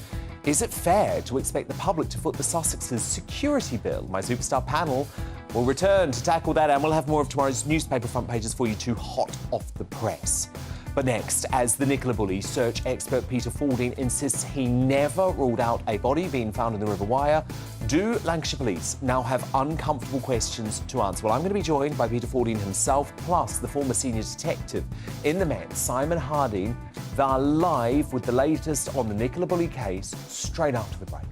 Is it fair to expect the public to foot the Sussexes' security bill? My superstar panel will return to tackle that, and we'll have more of tomorrow's newspaper front pages for you too, hot off the press. But next, as the Nicola Bulley search expert Peter Falding insists he never ruled out a body being found in the River Wyre, do Lancashire Police now have uncomfortable questions to answer? Well, I'm going to be joined by Peter Falding himself, plus the former senior detective in the Met, Simon Harding. They're live with the latest on the Nicola Bulley case straight after the break.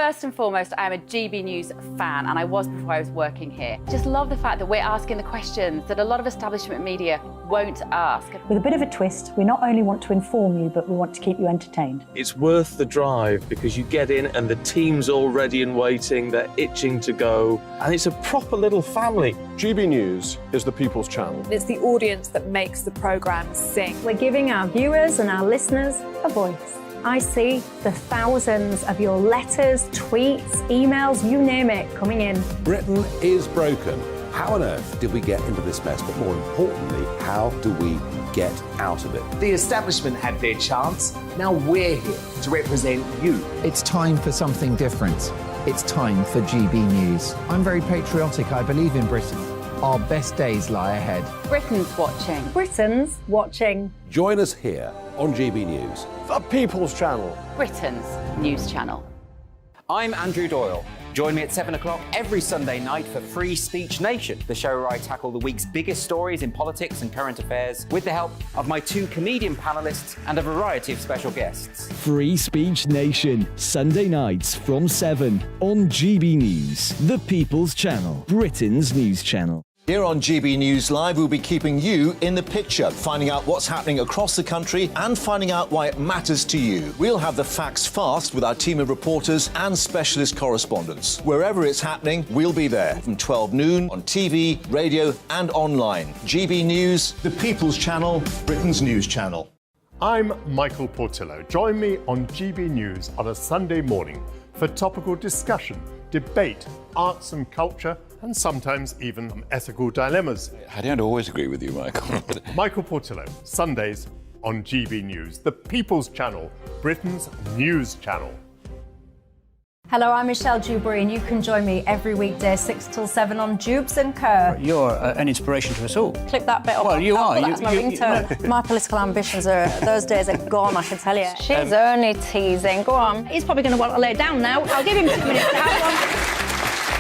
First and foremost, I am a GB News fan, and I was before I was working here. Just love the fact that we're asking the questions that a lot of establishment media won't ask. With a bit of a twist, we not only want to inform you, but we want to keep you entertained. It's worth the drive because you get in and the team's all ready and waiting, they're itching to go, and it's a proper little family. GB News is the people's channel. It's the audience that makes the programme sing. We're giving our viewers and our listeners a voice. I see the thousands of your letters, tweets, emails, you name it, coming in. Britain is broken. How on earth did we get into this mess? But more importantly, how do we get out of it? The establishment had their chance. Now we're here to represent you. It's time for something different. It's time for GB News. I'm very patriotic. I believe in Britain. Our best days lie ahead. Britain's watching. Britain's watching. Join us here on GB News. The people's channel. Britain's news channel. I'm Andrew Doyle. Join me at 7 o'clock every Sunday night for Free Speech Nation, the show where I tackle the week's biggest stories in politics and current affairs with the help of my two comedian panellists and a variety of special guests. Free Speech Nation, Sunday nights from 7 on GB News, the People's Channel, Britain's news channel. Here on GB News Live, we'll be keeping you in the picture, finding out what's happening across the country and finding out why it matters to you. We'll have the facts fast with our team of reporters and specialist correspondents. Wherever it's happening, we'll be there from 12 noon on TV, radio and online. GB News, the People's Channel, Britain's news channel. I'm Michael Portillo. Join me on GB News on a Sunday morning for topical discussion, debate, arts and culture, and sometimes even ethical dilemmas. I don't always agree with you, Michael. Michael Portillo, Sundays on GB News, the People's Channel, Britain's news channel. Hello, I'm Michelle Dewberry, and you can join me every weekday 6 till 7 on Jubes and Kerr. You're an inspiration to us all. Clip that bit up. Well, you are. That's my ringtone. My political ambitions are, those days are gone, I can tell you. She's only teasing. Go on. He's probably going to want to lay down now. I'll give him 2 minutes to have one.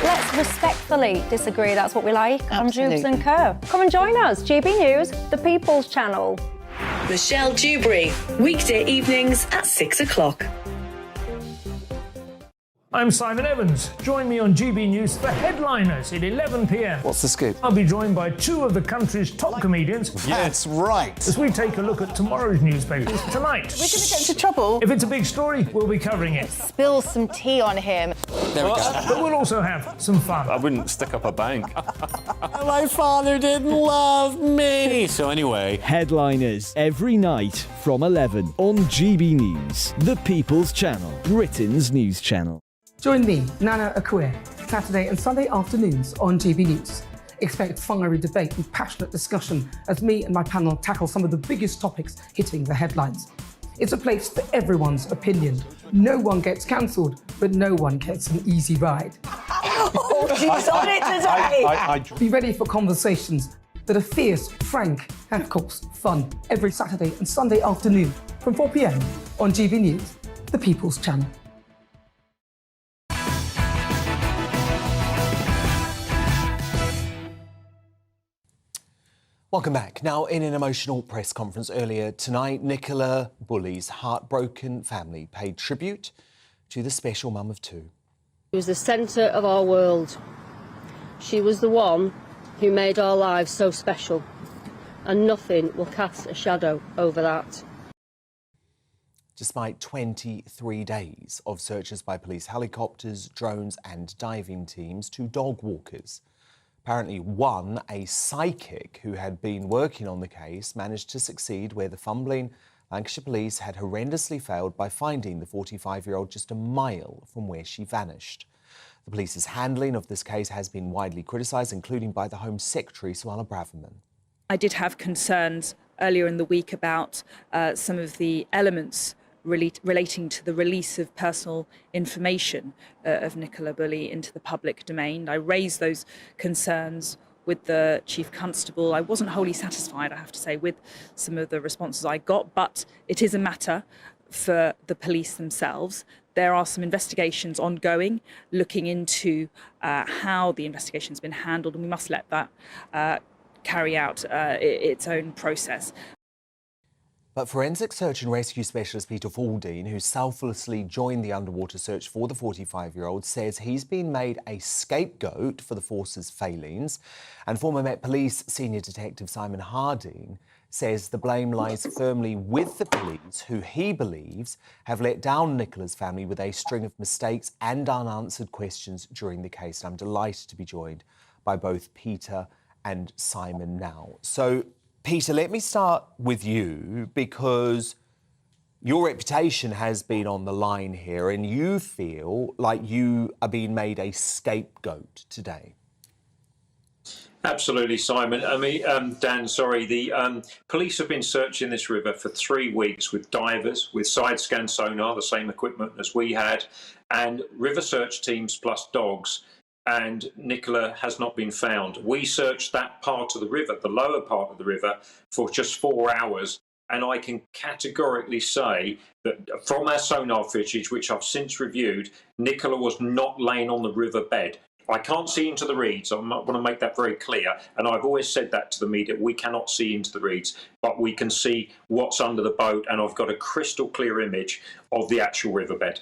Let's respectfully disagree. That's what we like on Jubes and Kerr. Come and join us. GB News, the People's Channel. Michelle Dewberry, weekday evenings at 6 o'clock. I'm Simon Evans. Join me on GB News for Headliners at 11 p.m. What's the scoop? I'll be joined by two of the country's top comedians. That's right. As we take a look at tomorrow's newspapers tonight. We're going to get into trouble. If it's a big story, we'll be covering it. Spill some tea on him. There we go. But we'll also have some fun. I wouldn't stick up a bank. My father didn't love me. So anyway. Headliners every night from 11 on GB News, the People's Channel, Britain's news channel. Join me, Nana Akue, Saturday and Sunday afternoons on GB News. Expect fiery debate and passionate discussion as me and my panel tackle some of the biggest topics hitting the headlines. It's a place for everyone's opinion. No one gets cancelled, but no one gets an easy ride. Oh, she's on it today. Be ready for conversations that are fierce, frank, and of course, fun. Every Saturday and Sunday afternoon from 4 p.m. on GB News, the People's Channel. Welcome back. Now, in an emotional press conference earlier tonight, Nicola Bulley's heartbroken family paid tribute to the special mum of two. She was the centre of our world. She was the one who made our lives so special, and nothing will cast a shadow over that. Despite 23 days of searches by police helicopters, drones and diving teams, two dog walkers, apparently one, a psychic who had been working on the case, managed to succeed where the fumbling Lancashire police had horrendously failed by finding the 45-year-old just a mile from where she vanished. The police's handling of this case has been widely criticised, including by the Home Secretary, Suella Braverman. I did have concerns earlier in the week about some of the elements relating to the release of personal information of Nicola Bulley into the public domain. I raised those concerns with the Chief Constable. I wasn't wholly satisfied, I have to say, with some of the responses I got, but it is a matter for the police themselves. There are some investigations ongoing looking into how the investigation's been handled, and we must let that carry out its own process. But forensic search and rescue specialist Peter Faldeen, who selflessly joined the underwater search for the 45-year-old, says he's been made a scapegoat for the force's failings. And former Met Police Senior Detective Simon Harding says the blame lies firmly with the police, who he believes have let down Nicola's family with a string of mistakes and unanswered questions during the case. And I'm delighted to be joined by both Peter and Simon now. So, Peter, let me start with you, because your reputation has been on the line here and you feel like you are being made a scapegoat today. Absolutely, Simon. I mean, Dan, sorry. The police have been searching this river for 3 weeks with divers, with side-scan sonar, the same equipment as we had, and river search teams plus dogs. And Nicola has not been found. We searched that part of the river, the lower part of the river, for just 4 hours. And I can categorically say that from our sonar footage, which I've since reviewed, Nicola was not laying on the riverbed. I can't see into the reeds. I want to make that very clear. And I've always said that to the media. We cannot see into the reeds, but we can see what's under the boat. And I've got a crystal clear image of the actual riverbed.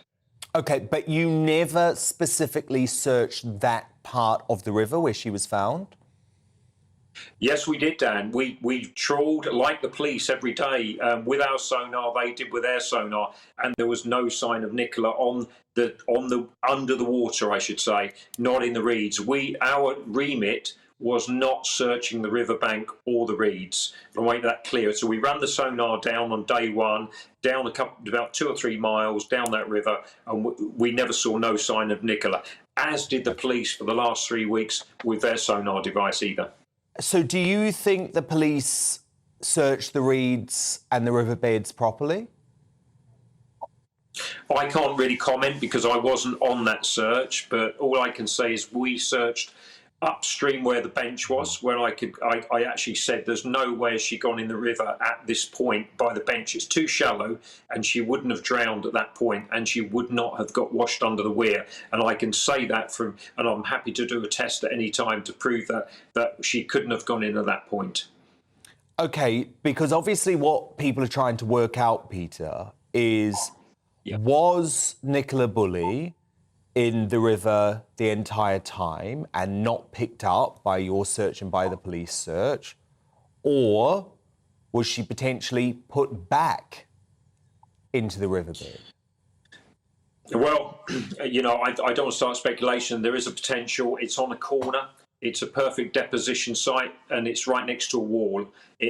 OK, but you never specifically searched that part of the river where she was found? Yes, we did, Dan. We trawled like the police every day with our sonar. They did with their sonar, and there was no sign of Nicola under the water, I should say, not in the reeds. Our remit was not searching the riverbank or the reeds. I'll make that clear. So we ran the sonar down on day one, down about 2 or 3 miles down that river, and we never saw no sign of Nicola, as did the police for the last 3 weeks with their sonar device either. So do you think the police searched the reeds and the riverbeds properly? I can't really comment because I wasn't on that search, but all I can say is we searched upstream where the bench was, where I actually said there's no way she'd gone in the river at this point by the bench. It's too shallow and she wouldn't have drowned at that point, and she would not have got washed under the weir. And I can say that and I'm happy to do a test at any time to prove that she couldn't have gone in at that point. OK, because obviously what people are trying to work out, Peter, is was Nicola Bulley in the river the entire time and not picked up by your search and by the police search, or was she potentially put back into the riverbed? Well, you know, I don't want to start speculation. There is a potential. It's on a corner. It's a perfect deposition site, and it's right next to a wall.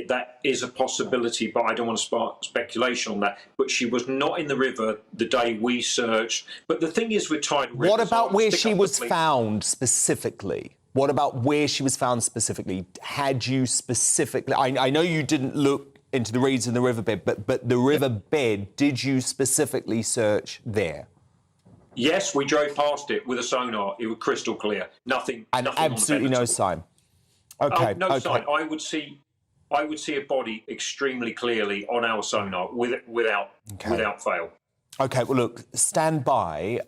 That is a possibility, but I don't want to spark speculation on that. But she was not in the river the day we searched. But the thing is with tidal rivers... What about where she was found specifically? What about where she was found specifically? Had you specifically... I know you didn't look into the reeds in the riverbed, but the riverbed, did you specifically search there? Yes, we drove past it with a sonar. It was crystal clear. Nothing. And nothing absolutely no sign. OK. No sign. I would see a body extremely clearly on our sonar without fail. OK. Well, look, stand by.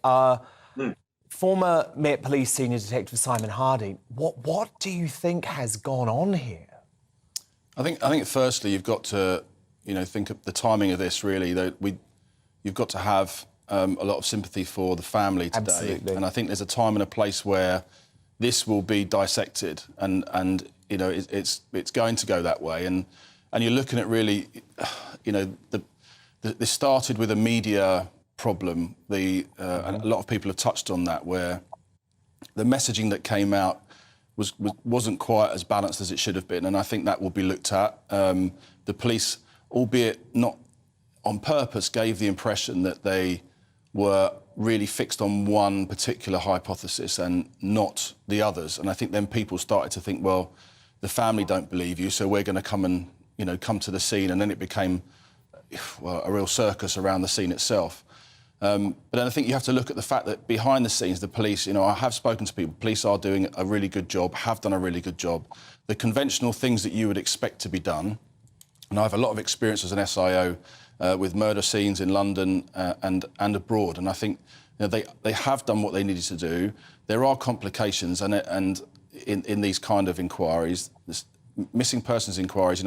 Former Met Police Senior Detective Simon Harding, what do you think has gone on here? I think firstly you've got to think of the timing of this. Really, that you've got to have a lot of sympathy for the family today. Absolutely. And I think there's a time and a place where this will be dissected, and it's going to go that way. And you're looking at really, this started with a media problem. And a lot of people have touched on that, where the messaging that came out wasn't quite as balanced as it should have been, and I think that will be looked at. The police, albeit not on purpose, gave the impression that they were really fixed on one particular hypothesis and not the others. And I think then people started to think, well, the family don't believe you, so we're going to come to the scene. And then it became, a real circus around the scene itself. But then I think you have to look at the fact that behind the scenes, the police, I have spoken to people, police are doing a really good job, have done a really good job. The conventional things that you would expect to be done, and I have a lot of experience as an SIO with murder scenes in London and abroad, and I think they have done what they needed to do. There are complications, and in these kind of inquiries, missing persons inquiries,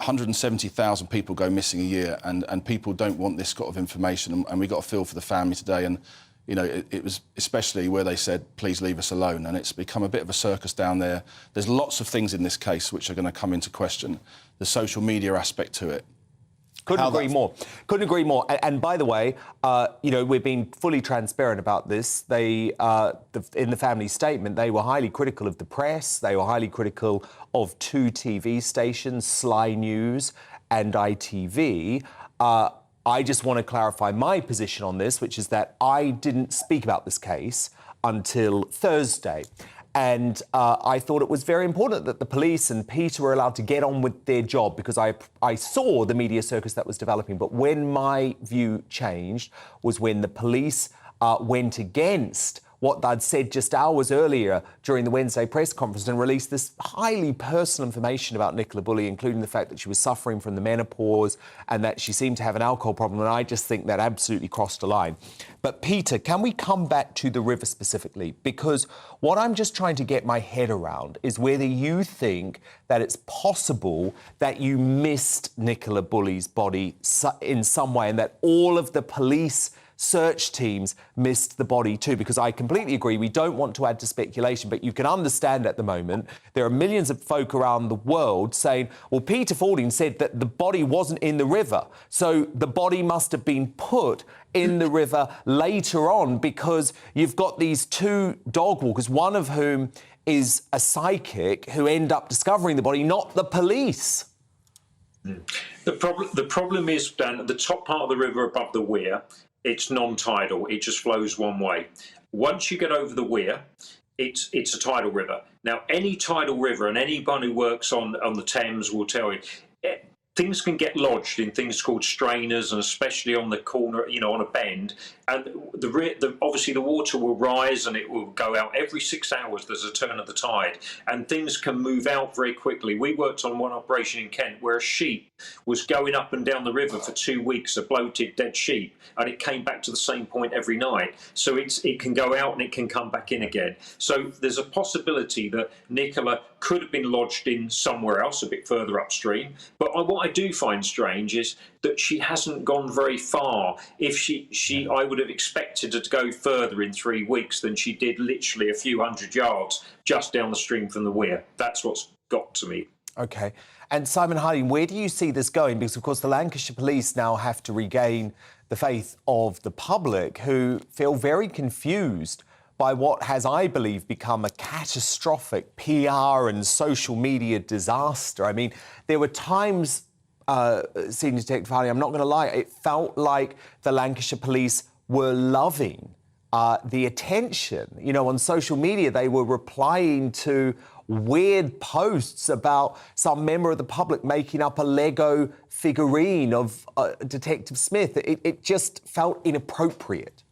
170,000 people go missing a year, and people don't want this sort of information. And we got a feel for the family today, and you know, it was especially where they said, "Please leave us alone," and it's become a bit of a circus down there. There's lots of things in this case which are going to come into question. The social media aspect to it. Couldn't agree more. Couldn't agree more. And by the way, you know, we've been fully transparent about this. They, in the family statement, they were highly critical of the press. They were highly critical of 2 TV stations, Sly News and ITV. I just want to clarify my position on this, which is that I didn't speak about this case until Thursday. And I thought it was very important that the police and Peter were allowed to get on with their job, because I saw the media circus that was developing. But when my view changed was when the police went against what they'd said just hours earlier during the Wednesday press conference and released this highly personal information about Nicola Bulley, including the fact that she was suffering from the menopause and that she seemed to have an alcohol problem. And I just think that absolutely crossed a line. But Peter, can we come back to the river specifically? Because what I'm just trying to get my head around is whether you think that it's possible that you missed Nicola Bulley's body in some way, and that all of the police search teams missed the body too, because I completely agree, we don't want to add to speculation, but you can understand at the moment there are millions of folk around the world saying, well, Peter Fording said that the body wasn't in the river, so the body must have been put in the river later on, because you've got these 2 dog walkers, one of whom is a psychic, who end up discovering the body, not the police. The problem is, Dan, at the top part of the river above the weir, it's non-tidal. It just flows one way. Once you get over the weir, it's a tidal river. Now, any tidal river, and anyone who works on the Thames will tell you, things can get lodged in things called strainers, and especially on the corner, you know, on a bend. And obviously the water will rise and it will go out. Every 6 hours there's a turn of the tide, and things can move out very quickly. We worked on one operation in Kent where a sheep was going up and down the river for 2 weeks, a bloated dead sheep, and it came back to the same point every night. So it can go out and it can come back in again. So there's a possibility that Nicola could have been lodged in somewhere else a bit further upstream. But what I do find strange is that she hasn't gone very far. If I would have expected her to go further in 3 weeks than she did, literally a few hundred yards just down the stream from the weir. That's what's got to me. OK. And Simon Harding, where do you see this going? Because, of course, the Lancashire police now have to regain the faith of the public, who feel very confused by what has, I believe, become a catastrophic PR and social media disaster. I mean, there were times, Senior Detective Harding, I'm not going to lie, it felt like the Lancashire police were loving the attention. You know, on social media, they were replying to weird posts about some member of the public making up a Lego figurine of Detective Smith. It just felt inappropriate.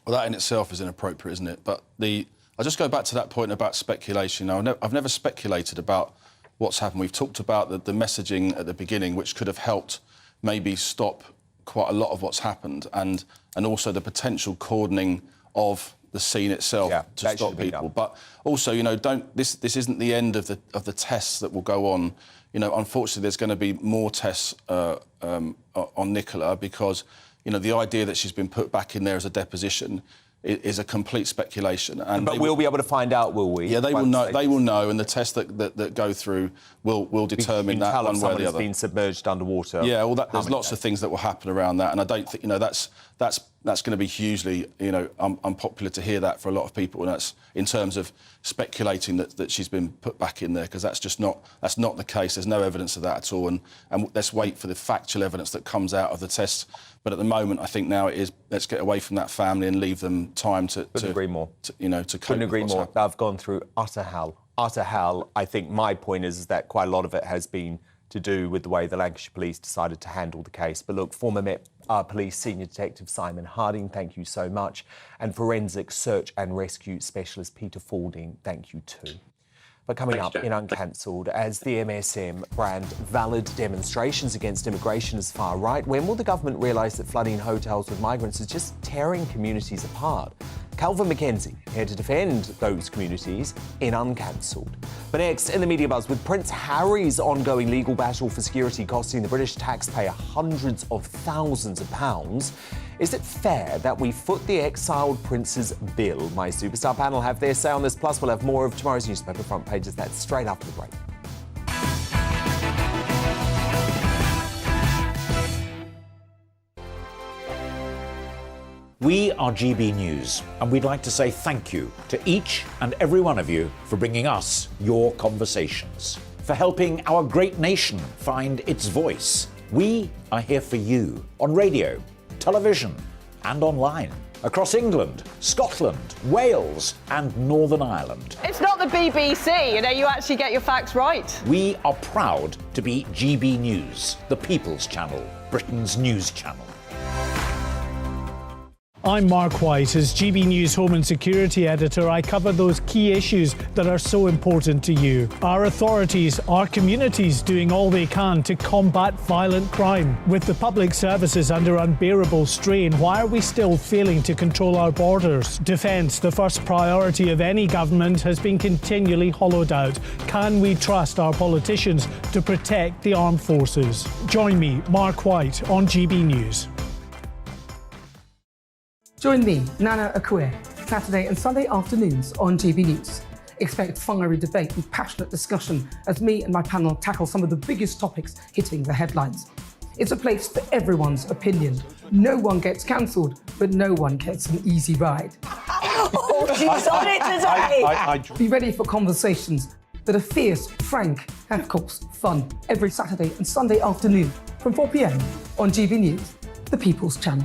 Well, that in itself is inappropriate, isn't it? But I'll just go back to that point about speculation. I've never speculated about what's happened. We've talked about the messaging at the beginning, which could have helped maybe stop quite a lot of what's happened, and also the potential cordoning of the scene itself to stop people. But also, you know, this isn't the end of the tests that will go on. You know, unfortunately, there's going to be more tests on Nicola, because, you know, the idea that she's been put back in there as a deposition is a complete speculation. But we'll be able to find out, will we? Yeah, they will know. They will know, and the tests that go through will determine that one way or the other. Been submerged underwater. Yeah, well, there's lots of things that will happen around that, and I don't think, you know, that's going to be hugely, you know, unpopular to hear that for a lot of people, and that's in terms of speculating that she's been put back in there, because that's not the case. There's no evidence of that at all, and let's wait for the factual evidence that comes out of the tests. But at the moment, I think now it is, let's get away from that family and leave them time to agree more. You know, to cope. Couldn't agree more. I've gone through utter hell. Utter hell. I think my point is that quite a lot of it has been to do with the way the Lancashire Police decided to handle the case. But look, former Met Police Senior Detective Simon Harding, thank you so much. And Forensic Search and Rescue Specialist Peter Fording, thank you too. But coming up in Uncancelled, as the MSM brand valid demonstrations against immigration as far right, when will the government realise that flooding hotels with migrants is just tearing communities apart? Calvin McKenzie here to defend those communities in Uncancelled. But next, in the media buzz, with Prince Harry's ongoing legal battle for security costing the British taxpayer hundreds of thousands of pounds, is it fair that we foot the exiled prince's bill? My superstar panel have their say on this, plus we'll have more of tomorrow's newspaper front pages. That's straight after the break. We are GB News, and we'd like to say thank you to each and every one of you for bringing us your conversations, for helping our great nation find its voice. We are here for you on radio, television, and online, across England, Scotland, Wales, and Northern Ireland. It's not the BBC, you actually get your facts right. We are proud to be GB News, the People's Channel, Britain's news channel. I'm Mark White. As GB News Home and Security Editor, I cover those key issues that are so important to you. Our authorities, our communities doing all they can to combat violent crime. With the public services under unbearable strain, why are we still failing to control our borders? Defence, the first priority of any government, has been continually hollowed out. Can we trust our politicians to protect the armed forces? Join me, Mark White, on GB News. Join me, Nana Akue, Saturday and Sunday afternoons on GB News. Expect fiery debate and passionate discussion as me and my panel tackle some of the biggest topics hitting the headlines. It's a place for everyone's opinion. No one gets cancelled, but no one gets an easy ride. Oh, she's on it today! Be ready for conversations that are fierce, frank, and of course, fun. Every Saturday and Sunday afternoon from 4 p.m. on GB News, the People's Channel.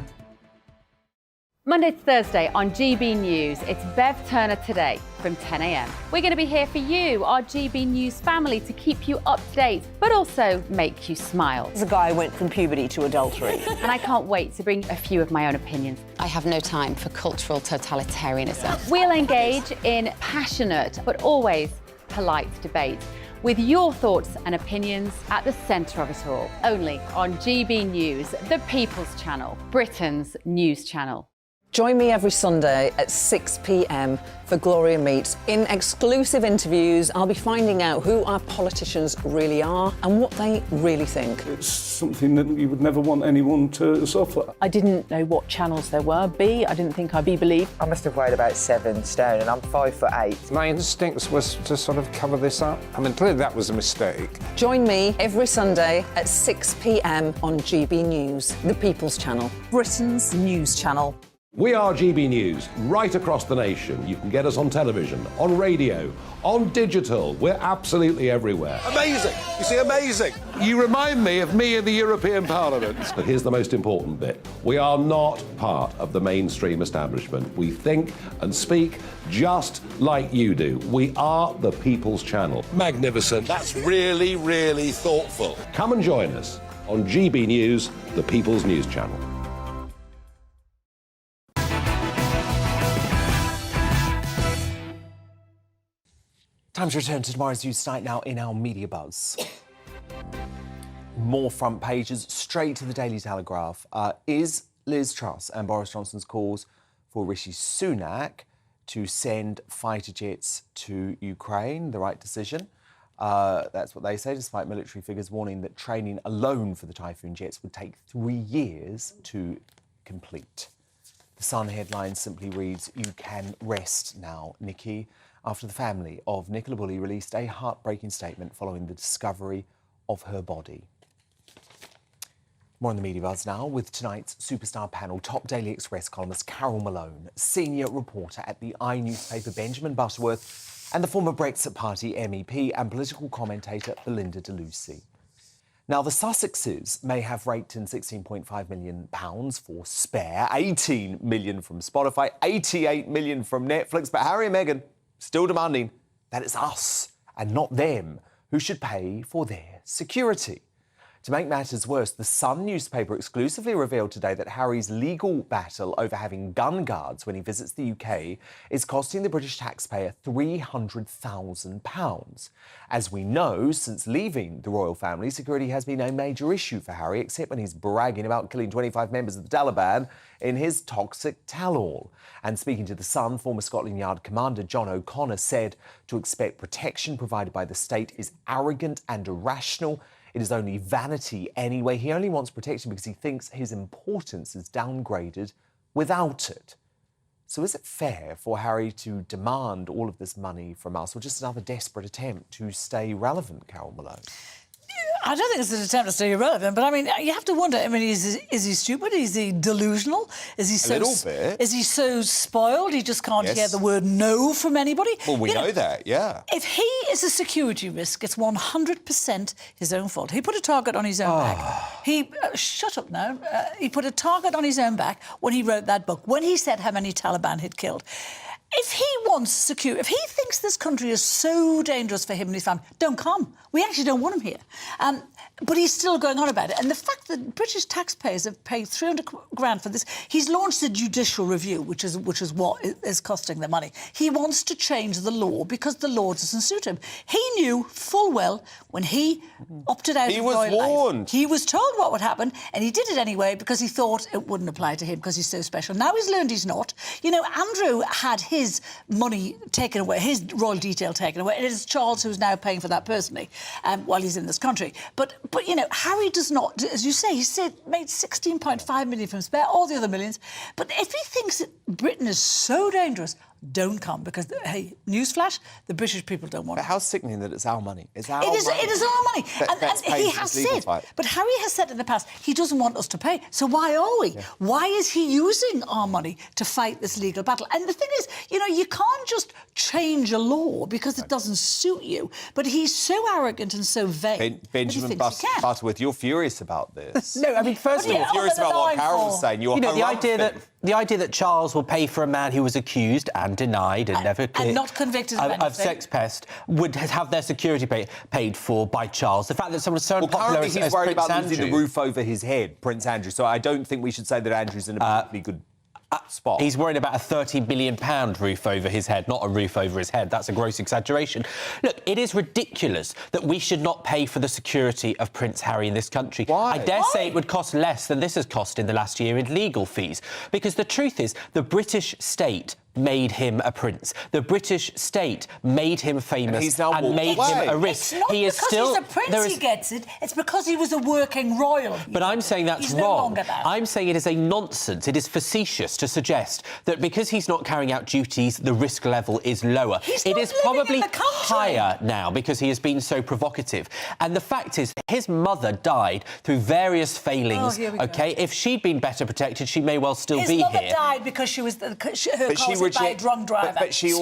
Monday to Thursday on GB News, it's Bev Turner Today from 10 a.m. We're going to be here for you, our GB News family, to keep you up to date, but also make you smile. The guy went from puberty to adultery. And I can't wait to bring a few of my own opinions. I have no time for cultural totalitarianism. We'll engage in passionate, but always polite debate, with your thoughts and opinions at the centre of it all. Only on GB News, the People's Channel, Britain's news channel. Join me every Sunday at 6 p.m. for Gloria Meets. In exclusive interviews, I'll be finding out who our politicians really are and what they really think. It's something that you would never want anyone to suffer. I didn't know what channels there were. I didn't think I'd be believed. I must have weighed about 7 stone and I'm 5'8". My instincts was to sort of cover this up. I mean, clearly that was a mistake. Join me every Sunday at 6 p.m. on GB News, the People's Channel, Britain's news channel. We are GB News, right across the nation. You can get us on television, on radio, on digital. We're absolutely everywhere. Amazing! You see, amazing! You remind me of me in the European Parliament. But here's the most important bit. We are not part of the mainstream establishment. We think and speak just like you do. We are the People's Channel. Magnificent. That's really, really thoughtful. Come and join us on GB News, the People's News Channel. Time to return to tomorrow's news tonight now in our media buzz. More front pages, straight to the Daily Telegraph. Is Liz Truss and Boris Johnson's calls for Rishi Sunak to send fighter jets to Ukraine the right decision? That's what they say, despite military figures warning that training alone for the Typhoon jets would take 3 years to complete. The Sun headline simply reads, "You can rest now, Nikki," after the family of Nicola Bulley released a heartbreaking statement following the discovery of her body. More on the media buzz now with tonight's superstar panel. Top Daily Express columnist Carol Malone, senior reporter at the newspaper Benjamin Butterworth, and the former Brexit Party MEP and political commentator Belinda de Lucy. Now, the Sussexes may have raked in £16.5 million for Spare, 18 million from Spotify, 88 million from Netflix, but Harry and Meghan still demanding that it's us and not them who should pay for their security. To make matters worse, the Sun newspaper exclusively revealed today that Harry's legal battle over having gun guards when he visits the UK is costing the British taxpayer £300,000. As we know, since leaving the royal family, security has been a major issue for Harry, except when he's bragging about killing 25 members of the Taliban in his toxic tell-all. And speaking to The Sun, former Scotland Yard commander John O'Connor said to expect protection provided by the state is arrogant and irrational. It is only vanity anyway. He only wants protection because he thinks his importance is downgraded without it. So is it fair for Harry to demand all of this money from us, or just another desperate attempt to stay relevant, Carol Malone? I don't think it's an attempt to stay irrelevant, but I mean, you have to wonder. I mean, is he stupid? Is he delusional? Is he so? A little bit. Is he so spoiled he just can't hear the word no from anybody? Well, we know that, yeah. If he is a security risk, it's 100% his own fault. He put a target on his own back. He shut up now. He put a target on his own back when he wrote that book. When he said how many Taliban he'd killed. If he wants security, if he thinks this country is so dangerous for him and his family, don't come. We actually don't want him here. But he's still going on about it. And the fact that British taxpayers have paid 300 grand for this, he's launched a judicial review, which is what is costing the money. He wants to change the law because the law doesn't suit him. He knew full well when he opted out of royal life. He was warned. He was told what would happen, and he did it anyway because he thought it wouldn't apply to him because he's so special. Now he's learned he's not. You know, Andrew had his money taken away, his royal detail taken away. It is Charles who's now paying for that personally while he's in this country. But you know, Harry does not, as you say, he made 16.5 million from spare, all the other millions. But if he thinks that Britain is so dangerous, don't come, because, hey, newsflash, the British people don't want it. But how sickening that it's our money. It's our money. It is our money. That's and he has said, but Harry has said in the past, he doesn't want us to pay. So why are we? Yeah. Why is he using our money to fight this legal battle? And the thing is, you know, you can't just change a law because it doesn't suit you. But he's so arrogant and so vain. Benjamin Butterworth, you're furious about this. No, I mean, first of all, you're furious about what Carol was saying. You know, the idea that Charles will pay for a man who was accused and denied and never and not convicted of sex pest would have their security paid for by Charles. The fact that someone so unpopular as he's worried Prince about Andrew, losing the roof over his head, Prince Andrew. So I don't think we should say that Andrew's in a particularly good spot. He's worried about a £30 billion roof over his head, not a roof over his head. That's a gross exaggeration. Look, it is ridiculous that we should not pay for the security of Prince Harry in this country. Why? I dare say it would cost less than this has cost in the last year in legal fees. Because the truth is, the British state made him a prince. The British state made him famous and made him a risk. It's not he is because still, he's a prince he gets it. It's because he was a working royal. But I'm saying that's he's wrong. No longer that. I'm saying it is a nonsense. It is facetious to suggest that because he's not carrying out duties, the risk level is lower. It is probably higher now because he has been so provocative. And the fact is, his mother died through various failings. OK, if she'd been better protected, she may well still be here. His mother died because she was her by a drunk driver. But she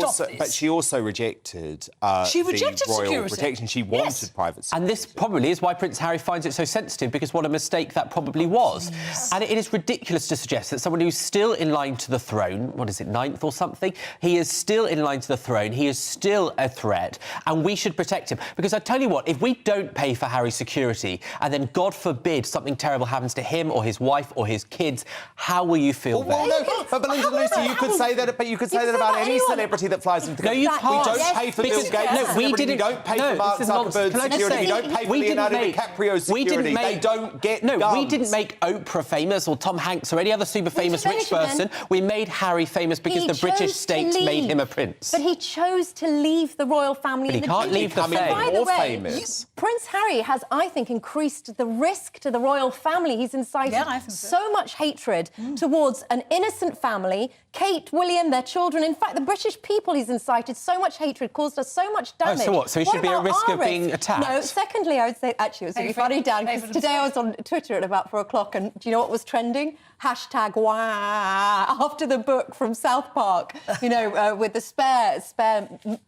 also rejected the royal security. protection. She wanted private security. And this probably is why Prince Harry finds it so sensitive, because what a mistake that probably was. And it is ridiculous to suggest that someone who's still in line to the throne, what is it, 9th or something? He is still in line to the throne. He is still a threat, and we should protect him. Because I tell you what, if we don't pay for Harry's security, and then, God forbid, something terrible happens to him or his wife or his kids, how will you feel then? But Lucy, you could say that, but you could say that about any celebrity that flies into the country. No, you can't. We don't pay for Bill Gates' security. We don't pay for Mark Zuckerberg's security. We don't pay for Leonardo DiCaprio's security. They don't get guns. We didn't make Oprah famous or Tom Hanks or any other super famous rich person. We made Harry famous because the British state made him a prince. But he chose to leave the royal family. But he can't leave the fame. By the way, Prince Harry has, I think, increased the risk to the royal family. He's incited so much hatred towards an innocent family, Kate, William, their children. In fact, the British people he's incited so much hatred, caused us so much damage. Oh, so what? So he should be at risk of being attacked? No, secondly, I would say, actually, it was really funny, Dan, because today I was on Twitter at about 4 o'clock, and do you know what was trending? Hashtag wah, after the book from South Park, you know, with the spare,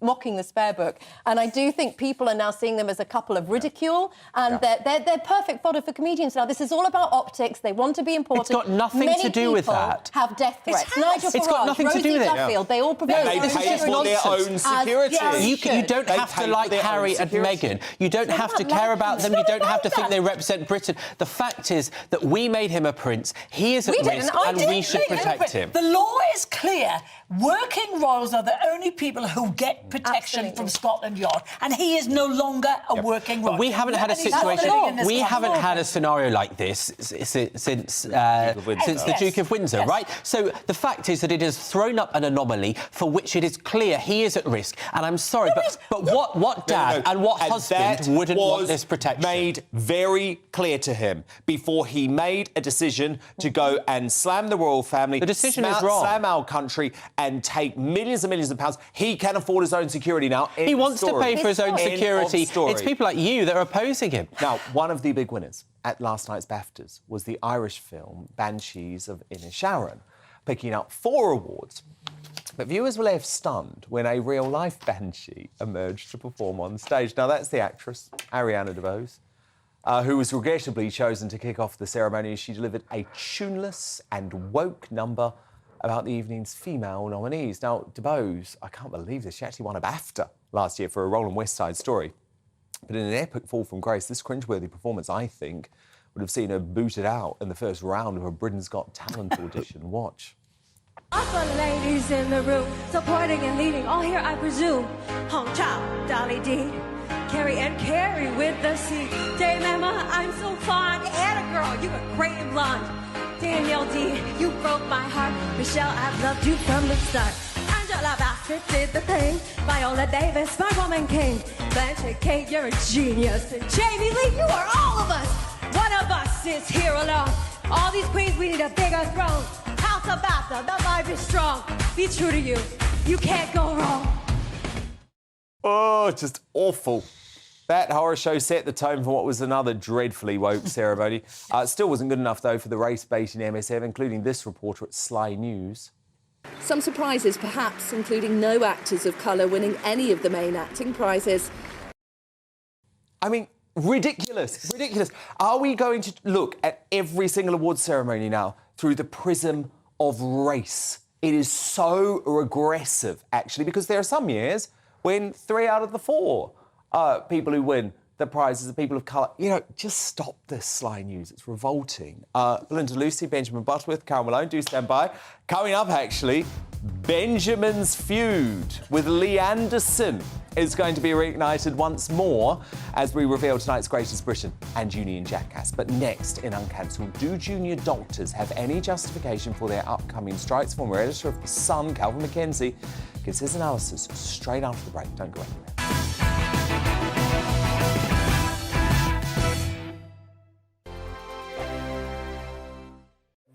mocking the Spare book. And I do think people are now seeing them as a couple of ridicule, and they're perfect fodder for comedians now. This is all about optics. They want to be important. It's got nothing to do with that. Have death threats. It's got nothing to do with it? Duffield, they all provide They pay for their own security. You don't have to like Harry and Meghan. You don't have to care about them. You don't have to think they represent Britain. The fact is that we made him a prince. He is at risk, and we should protect him. The law is clear. Working royals are the only people who get protection from Scotland Yard, and he is no longer a working royal. But we haven't had a situation. We haven't had a scenario like this since the Duke of Windsor, right? So the fact is that it has thrown up an anomaly for which it is clear he is at risk. And I'm sorry, but what dad and what husband wouldn't want this protection? Made very clear to him before he made a decision to go and slam the royal family. The decision is wrong. Slam our country and take millions and millions of pounds. He can afford his own security now. He wants to pay for his own security. It's people like you that are opposing him. Now, one of the big winners at last night's Baftas was the Irish film Banshees of Inisharan, picking up 4 awards. But viewers were left stunned when a real-life banshee emerged to perform on stage. Now, that's the actress, Ariana DeBose, who was regrettably chosen to kick off the ceremony as she delivered a tuneless and woke number about the evening's female nominees. Now, DeBose, I can't believe this, she actually won a BAFTA last year for a role in West Side Story. But in an epic fall from grace, this cringeworthy performance, I think, would have seen her booted out in the first round of a Britain's Got Talent audition. Watch. All the ladies in the room, supporting and leading, all here I presume. Hong Chow, Dolly D, Carrie and Carrie with the C. Dame Emma, I'm so fond. Anna girl, you were great and blonde. Danielle D, you broke my heart. Michelle, I've loved you from the start. Angela Bassett did the thing. Viola Davis, my woman king. Blanche Kate, you're a genius. And Jamie Lee, you are all of us. One of us is here alone. All these queens, we need a bigger throne. House of Bafta, the vibe is strong. Be true to you. You can't go wrong. Oh, just awful. That horror show set the tone for what was another dreadfully woke ceremony. It still wasn't good enough, though, for the race-baiting MSF, including this reporter at Sly News. Some surprises, perhaps, including no actors of colour winning any of the main acting prizes. I mean, ridiculous, ridiculous. Are we going to look at every single awards ceremony now through the prism of race? It is so regressive, actually, because there are some years when 3 out of the 4 people who win the prizes are people of colour. You know, just stop this, Sly News. It's revolting. Belinda Lucy, Benjamin Butterworth, Carol Malone, do stand by. Coming up, actually, Benjamin's feud with Lee Anderson is going to be reignited once more as we reveal tonight's Greatest Britain and Union Jackass. But next, in Uncancelled, do junior doctors have any justification for their upcoming strikes? Former editor of The Sun, Calvin McKenzie, gives his analysis straight after the break. Don't go anywhere.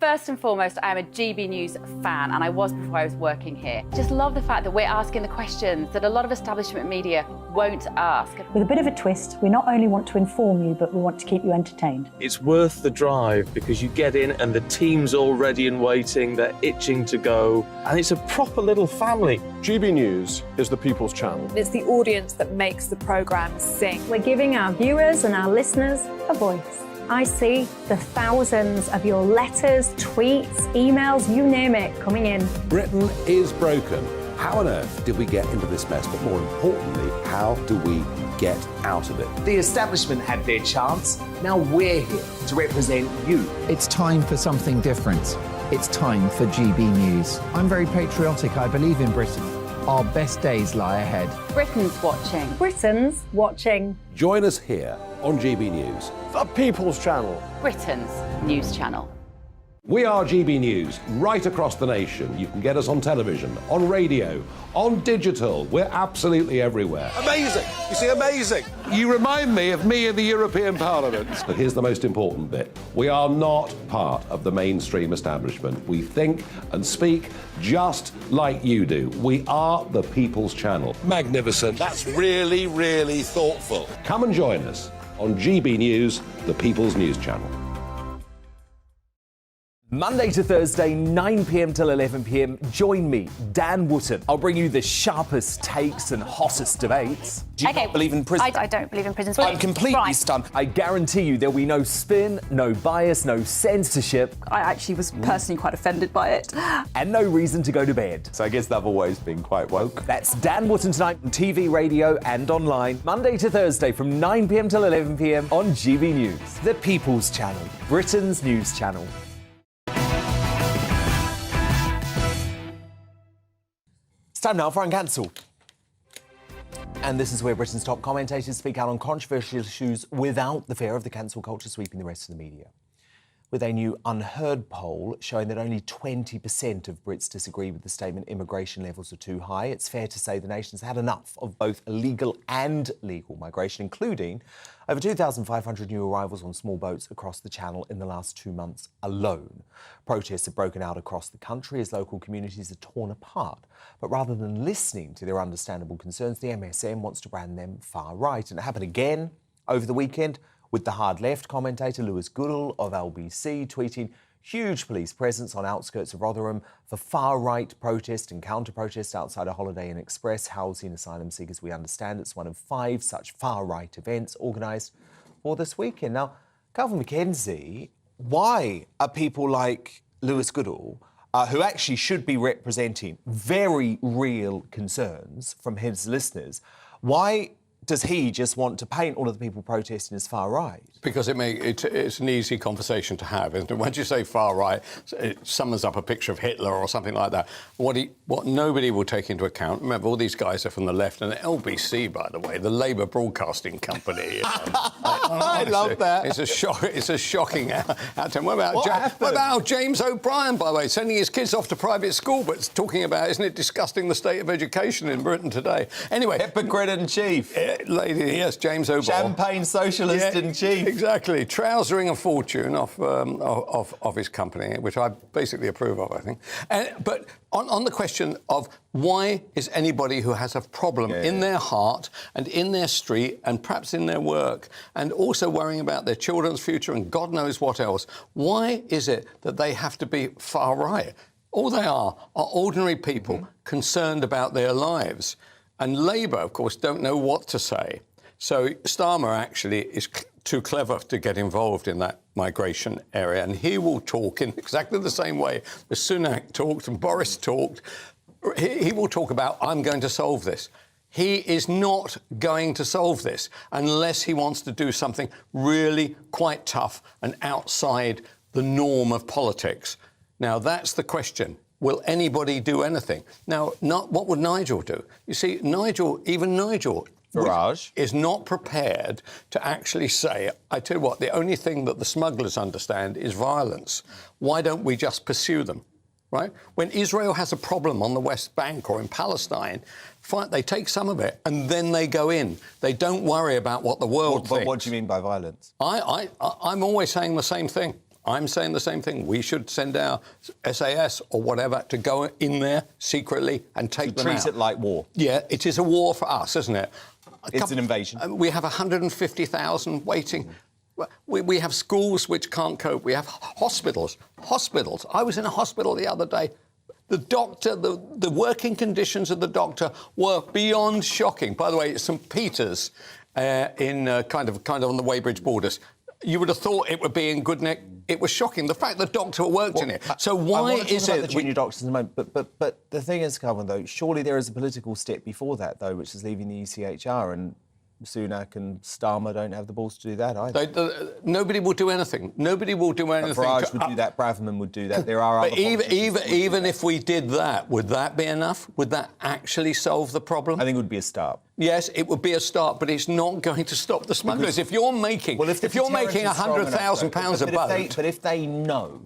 First and foremost, I am a GB News fan, and I was before I was working here. Just love the fact that we're asking the questions that a lot of establishment media won't ask. With a bit of a twist, we not only want to inform you, but we want to keep you entertained. It's worth the drive because you get in and the team's all ready and waiting, they're itching to go, and it's a proper little family. GB News is the people's channel. It's the audience that makes the programme sing. We're giving our viewers and our listeners a voice. I see the thousands of your letters, tweets, emails, you name it, coming in. Britain is broken. How on earth did we get into this mess? But more importantly, how do we get out of it? The establishment had their chance. Now we're here to represent you. It's time for something different. It's time for GB News. I'm very patriotic. I believe in Britain. Our best days lie ahead. Britain's watching. Britain's watching. Join us here on GB News. The People's Channel. Britain's news channel. We are GB News, right across the nation. You can get us on television, on radio, on digital. We're absolutely everywhere. Amazing. You see, amazing. You remind me of me in the European Parliament. But here's the most important bit. We are not part of the mainstream establishment. We think and speak just like you do. We are the People's Channel. Magnificent. That's really, really thoughtful. Come and join us on GB News, the People's News Channel. Monday to Thursday, 9 p.m. till 11 p.m. Join me, Dan Wootton. I'll bring you the sharpest takes and hottest debates. Do you not believe in prison? I don't believe in prisons. I'm completely stunned. I guarantee you there'll be no spin, no bias, no censorship. I actually was personally quite offended by it. And no reason to go to bed. So I guess they've always been quite woke. That's Dan Wootton tonight on TV, radio and online. Monday to Thursday from 9 p.m. till 11 p.m. on GB News. The People's Channel, Britain's news channel. It's time now for Uncancelled. And this is where Britain's top commentators speak out on controversial issues without the fear of the cancel culture sweeping the rest of the media. With a new Unheard poll showing that only 20% of Brits disagree with the statement immigration levels are too high, it's fair to say the nation's had enough of both illegal and legal migration, including over 2,500 new arrivals on small boats across the Channel in the last 2 months alone. Protests have broken out across the country as local communities are torn apart. But rather than listening to their understandable concerns, the MSM wants to brand them far right. And it happened again over the weekend, with the hard left commentator Lewis Goodall of LBC tweeting huge police presence on outskirts of Rotherham for far-right protest and counter-protest outside a Holiday Inn Express housing asylum seekers. We understand it's one of 5 such far-right events organised for this weekend. Now, Calvin McKenzie, why are people like Lewis Goodall, who actually should be representing very real concerns from his listeners, why does he just want to paint all of the people protesting as far right? Because it's an easy conversation to have, isn't it? Once you say far right, it summons up a picture of Hitler or something like that. What nobody will take into account, remember, all these guys are from the left, and LBC, by the way, the Labour Broadcasting Company. I love that. It's a shocking outcome. What about James O'Brien, by the way, sending his kids off to private school, but talking about, isn't it disgusting, the state of education in Britain today? Anyway, hypocrite in chief. Lady, yes, James O'Brien. Champagne socialist in chief. Exactly. Trousering a fortune off his company, which I basically approve of, I think. But on the question of why is anybody who has a problem in their heart and in their street and perhaps in their work and also worrying about their children's future and God knows what else, why is it that they have to be far right? All they are ordinary people concerned about their lives. And Labour, of course, don't know what to say. So Starmer actually is too clever to get involved in that migration area. And he will talk in exactly the same way as Sunak talked and Boris talked. He will talk about, I'm going to solve this. He is not going to solve this unless he wants to do something really quite tough and outside the norm of politics. Now, that's the question. Will anybody do anything? Now, what would Nigel do? You see, even Nigel Farage is not prepared to actually say, I tell you what, the only thing that the smugglers understand is violence. Why don't we just pursue them, right? When Israel has a problem on the West Bank or in Palestine, they take some of it and then they go in. They don't worry about what the world thinks. What do you mean by violence? I'm always saying the same thing. I'm saying the same thing. We should send our SAS or whatever to go in there secretly and take them out. Treat it like war. Yeah, it is a war for us, isn't it? It's an invasion. We have 150,000 waiting. We have schools which can't cope. We have hospitals. I was in a hospital the other day. The doctor, the working conditions of the doctor were beyond shocking. By the way, it's St Peter's in kind of on the Weybridge borders. You would have thought it would be in good nick. It was shocking. The fact the doctor worked in it. So why is it the junior doctors in a moment? But the thing is, Calvin, though, surely there is a political step before that, though, which is leaving the ECHR, and Sunak and Starmer don't have the balls to do that either. Nobody will do anything. Nobody will do anything. Farage would do that. Braverman would do that. There are other politicians. Even if we did that, would that be enough? Would that actually solve the problem? I think it would be a start. Yes, it would be a start, but it's not going to stop the smugglers. If you're making £100,000 a boat, but if they know,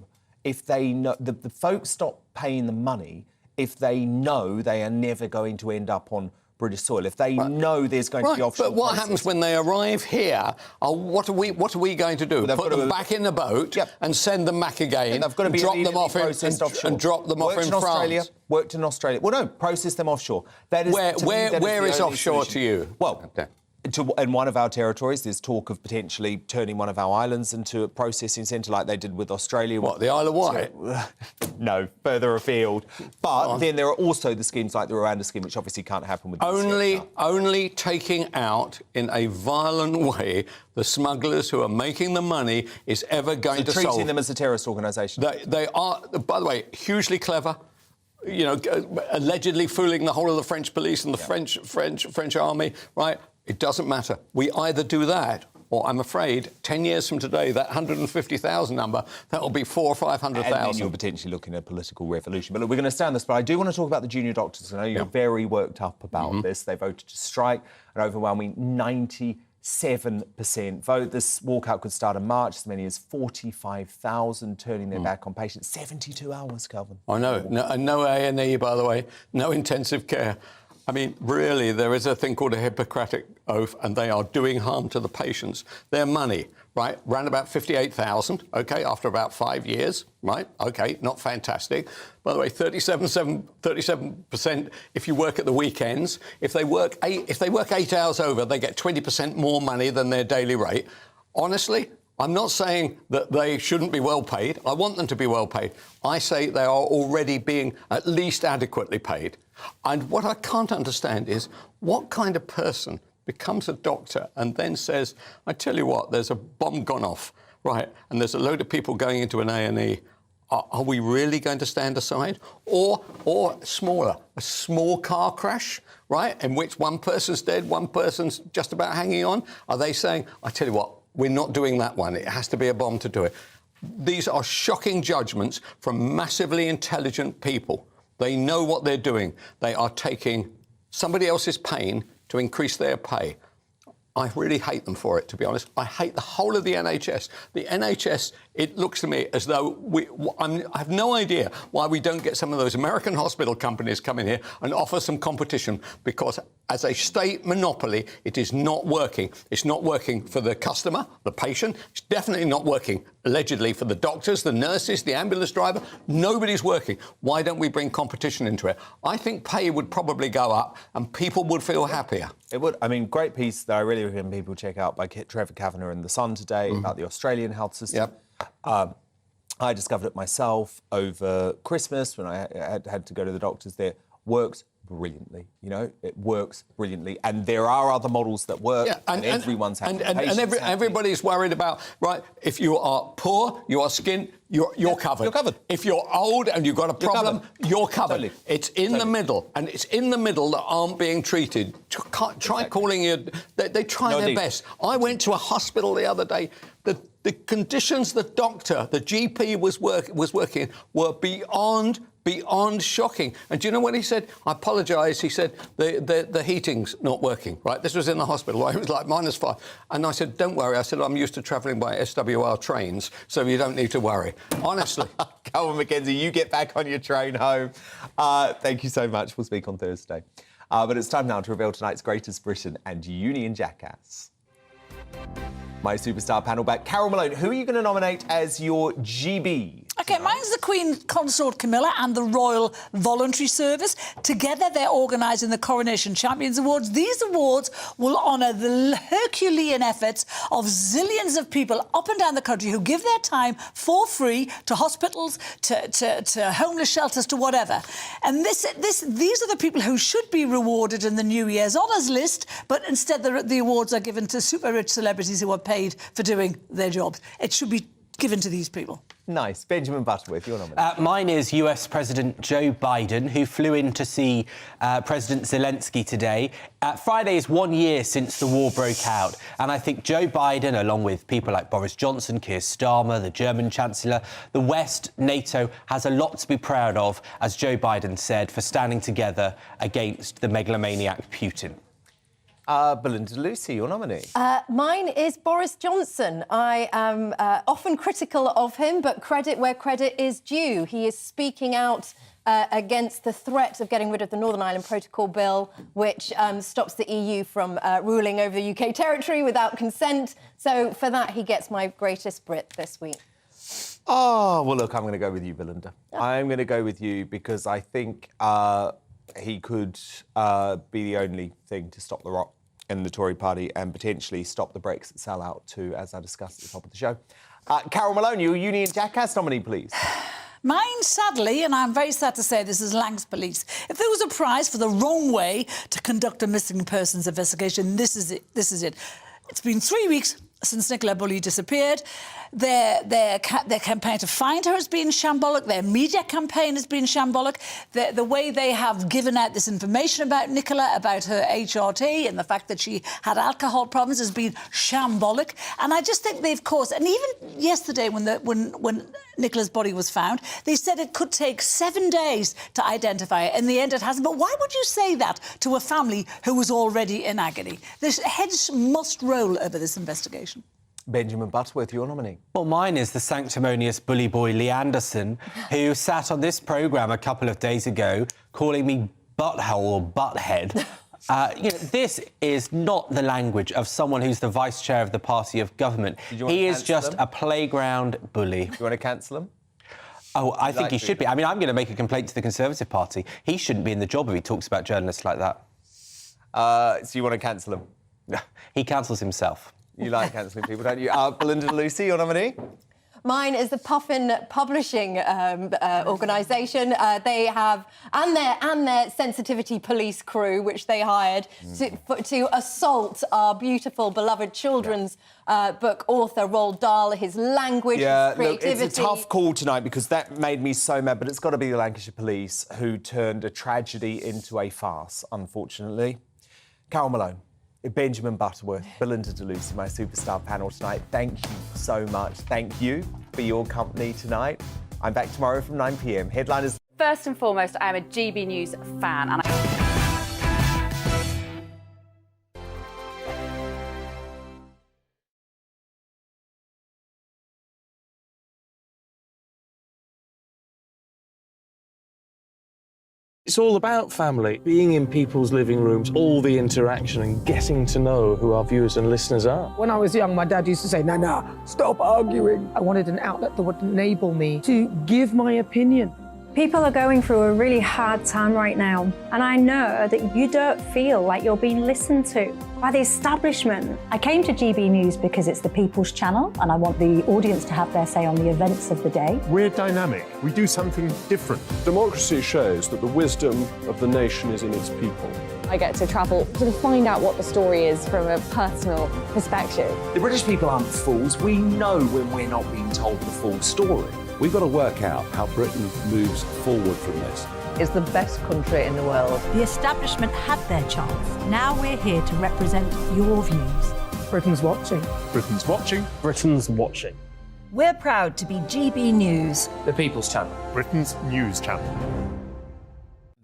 the folks stop paying the money if they know they are never going to end up on British soil, if they know there's going to be offshore. But what happens when they arrive here? What are we going to do? Put them back in the boat and send them back again? They've got to be drop them off and drop them off in France. Worked in Australia. Well, no, process them offshore. That is where is offshore solution. to you? Well, in one of our territories, there's talk of potentially turning one of our islands into a processing centre like they did with Australia. What, the Isle of Wight? No, further afield. But then there are also the schemes like the Rwanda scheme, which obviously can't happen with Only taking out in a violent way the smugglers who are making the money is ever going to solve. Treating them as a terrorist organisation. They are, by the way, hugely clever. You know, allegedly fooling the whole of the French police and the French army, right? It doesn't matter. We either do that, or I'm afraid, 10 years from today, that 150,000 number, that will be 400,000 or 500,000. And then you're potentially looking at a political revolution. But look, we're going to stay on this, but I do want to talk about the junior doctors. I know you're very worked up about this. They voted to strike, an overwhelming 97% vote. This walkout could start in March. As many as 45,000 turning their back on patients. 72 hours, Calvin. I know. No A&E, by the way. No intensive care. I mean, really, there is a thing called a Hippocratic Oath, and they are doing harm to the patients. Their money, right, ran about 58,000, OK, after about 5 years, right? OK, not fantastic. By the way, 37% if you work at the weekends. If they work 8 hours over, they get 20% more money than their daily rate. Honestly, I'm not saying that they shouldn't be well paid. I want them to be well paid. I say they are already being at least adequately paid. And what I can't understand is what kind of person becomes a doctor and then says, I tell you what, there's a bomb gone off, right, and there's a load of people going into an A&E. Are we really going to stand aside? Or smaller, a small car crash, right, in which one person's dead, one person's just about hanging on? Are they saying, I tell you what, we're not doing that one. It has to be a bomb to do it. These are shocking judgments from massively intelligent people. They know what they're doing. They are taking somebody else's pain to increase their pay. I really hate them for it, to be honest. I hate the whole of the NHS. The NHS, it looks to me as though I have no idea why we don't get some of those American hospital companies come in here and offer some competition, because as a state monopoly, it is not working. It's not working for the customer, the patient. It's definitely not working, allegedly, for the doctors, the nurses, the ambulance driver. Nobody's working. Why don't we bring competition into it? I think pay would probably go up and people would feel happier. It would. I mean, great piece that I really recommend people check out by Trevor Kavanagh in The Sun today about the Australian health system. I discovered it myself over Christmas when I had to go to the doctors there. Works brilliantly, you know, it works brilliantly. And there are other models that work, and everyone's happy. Everybody's worried about, right, if you are poor, you are skint, you're covered. You're covered. If you're old and you've got a problem, you're covered. Totally. It's in the middle, and it's in the middle that aren't being treated. Try calling it. They try their best. I went to a hospital the other day. The conditions the doctor, the GP was working in were beyond shocking. And do you know what he said? I apologise. He said, the heating's not working, right? This was in the hospital. Right? It was like -5. And I said, don't worry. I said, I'm used to travelling by SWR trains, so you don't need to worry. Honestly. Calvin Mackenzie, you get back on your train home. Thank you so much. We'll speak on Thursday. But it's time now to reveal tonight's Greatest Britain and Union Jackass. My superstar panel back. Carol Malone, who are you going to nominate as your GB? OK, mine's the Queen Consort Camilla and the Royal Voluntary Service. Together, they're organising the Coronation Champions Awards. These awards will honour the Herculean efforts of zillions of people up and down the country who give their time for free to hospitals, to homeless shelters, to whatever. And these are the people who should be rewarded in the New Year's honours list, but instead the awards are given to super-rich celebrities who are paid for doing their jobs. It should be given to these people. Nice. Benjamin Butterworth, your nominee. Mine is US President Joe Biden, who flew in to see President Zelensky today. Friday is 1 year since the war broke out, and I think Joe Biden, along with people like Boris Johnson, Keir Starmer, the German Chancellor, the West, NATO, has a lot to be proud of, as Joe Biden said, for standing together against the megalomaniac Putin. Belinda Lucy, your nominee. Mine is Boris Johnson. I am often critical of him, but credit where credit is due. He is speaking out against the threat of getting rid of the Northern Ireland Protocol Bill, which stops the EU from ruling over the UK territory without consent. So for that, he gets my greatest Brit this week. Oh, well, look, I'm going to go with you, Belinda. I'm going to go with you because I think he could be the only thing to stop the rot in the Tory party and potentially stop the Brexit sellout too, as I discussed at the top of the show. Carol Malone, your Union Jackass nominee, please. Mine, sadly, and I'm very sad to say this, is Lancs Police. If there was a prize for the wrong way to conduct a missing persons investigation, this is it. This is it. It's been 3 weeks since Nicola Bulley disappeared. Their campaign to find her has been shambolic. Their media campaign has been shambolic. The way they have given out this information about Nicola, about her HRT and the fact that she had alcohol problems has been shambolic. And I just think they've caused... And even yesterday when Nicola's body was found, they said it could take 7 days to identify her. In the end, it hasn't. But why would you say that to a family who was already in agony? The heads must roll over this investigation. Benjamin Butterworth, your nominee. Well, mine is the sanctimonious bully boy Lee Anderson, who sat on this programme a couple of days ago calling me butthole or butthead. This is not the language of someone who's the vice chair of the party of government. He is just a playground bully. Do you want to cancel him? Oh, I think he should be. I mean, I'm going to make a complaint to the Conservative Party. He shouldn't be in the job if he talks about journalists like that. So you want to cancel him? He cancels himself. You like cancelling people, don't you? Belinda Lucy, your nominee? Mine is the Puffin Publishing organisation. They have, and their sensitivity police crew, which they hired to assault our beautiful, beloved children's book author, Roald Dahl, his language, his creativity. Look, it's a tough call tonight because that made me so mad, but it's got to be the Lancashire Police who turned a tragedy into a farce, unfortunately. Carol Malone. Benjamin Butterworth, Belinda Lucy, my superstar panel tonight. Thank you so much. Thank you for your company tonight. I'm back tomorrow from 9 p.m. Headliners. First and foremost, I am a GB News fan. And It's all about family, being in people's living rooms, all the interaction and getting to know who our viewers and listeners are. When I was young, my dad used to say, Nana, stop arguing. I wanted an outlet that would enable me to give my opinion. People are going through a really hard time right now, and I know that you don't feel like you're being listened to by the establishment. I came to GB News because it's the People's Channel, and I want the audience to have their say on the events of the day. We're dynamic. We do something different. Democracy shows that the wisdom of the nation is in its people. I get to travel to find out what the story is from a personal perspective. The British people aren't fools. We know when we're not being told the full story. We've got to work out how Britain moves forward from this. It's the best country in the world. The establishment had their chance. Now we're here to represent your views. Britain's watching. Britain's watching. Britain's watching. We're proud to be GB News. The People's Channel. Britain's news channel.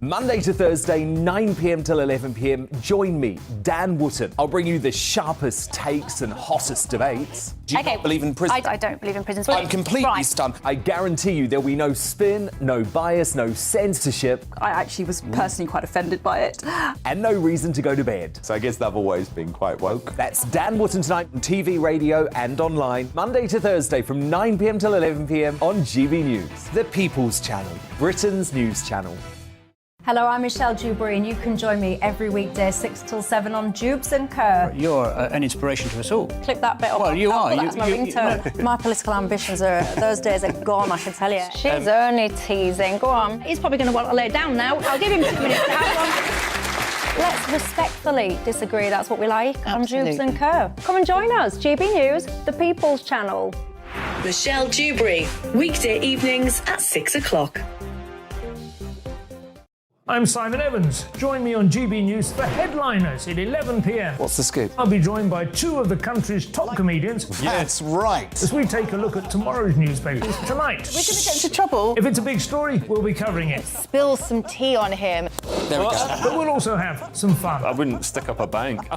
Monday to Thursday, 9 p.m. till 11 p.m. Join me, Dan Wootton. I'll bring you the sharpest takes and hottest debates. Do you not believe in prison? I don't believe in prisons. I'm completely stunned. I guarantee you there'll be no spin, no bias, no censorship. I actually was personally quite offended by it. And no reason to go to bed. So I guess they've always been quite woke. That's Dan Wootton tonight on TV, radio and online. Monday to Thursday from 9 p.m. till 11 p.m. on GB News. The People's Channel, Britain's news channel. Hello, I'm Michelle Dewberry, and you can join me every weekday 6 till 7 on Jubes and Kerr. You're an inspiration to us all. Click that bit up. Well, you are. That's my ringtone. My political ambitions those days are gone, I can tell you. She's only teasing. Go on. He's probably going to want to lay down now. I'll give him 2 minutes to have one. Let's respectfully disagree. That's what we like on Jubes and Kerr. Come and join us. GB News, the People's Channel. Michelle Dewberry, weekday evenings at 6 o'clock. I'm Simon Evans. Join me on GB News for Headliners at 11 p.m. What's the scoop? I'll be joined by 2 of the country's top comedians. That's right. As we take a look at tomorrow's newspapers tonight. We're going to get into trouble. If it's a big story, we'll be covering it. Spill some tea on him. There we go. But we'll also have some fun. I wouldn't stick up a bank.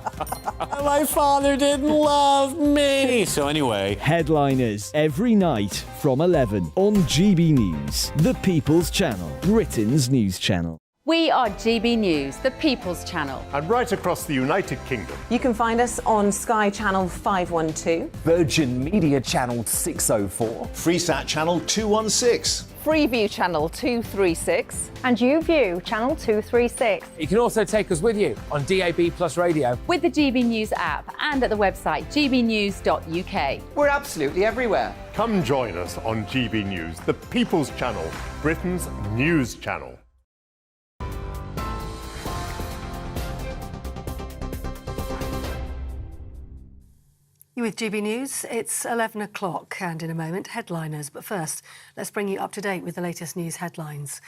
My father didn't love me. So anyway. Headliners every night from 11 on GB News, the People's Channel, Britain's news channel. We are GB News, the People's Channel. And right across the United Kingdom. You can find us on Sky Channel 512, Virgin Media Channel 604, Freesat Channel 216, Freeview Channel 236, and YouView Channel 236. You can also take us with you on DAB Plus Radio, with the GB News app and at the website gbnews.uk. We're absolutely everywhere. Come join us on GB News, the People's Channel, Britain's news channel. You're with GB News. It's 11 o'clock and in a moment, headliners. But first, let's bring you up to date with the latest news headlines.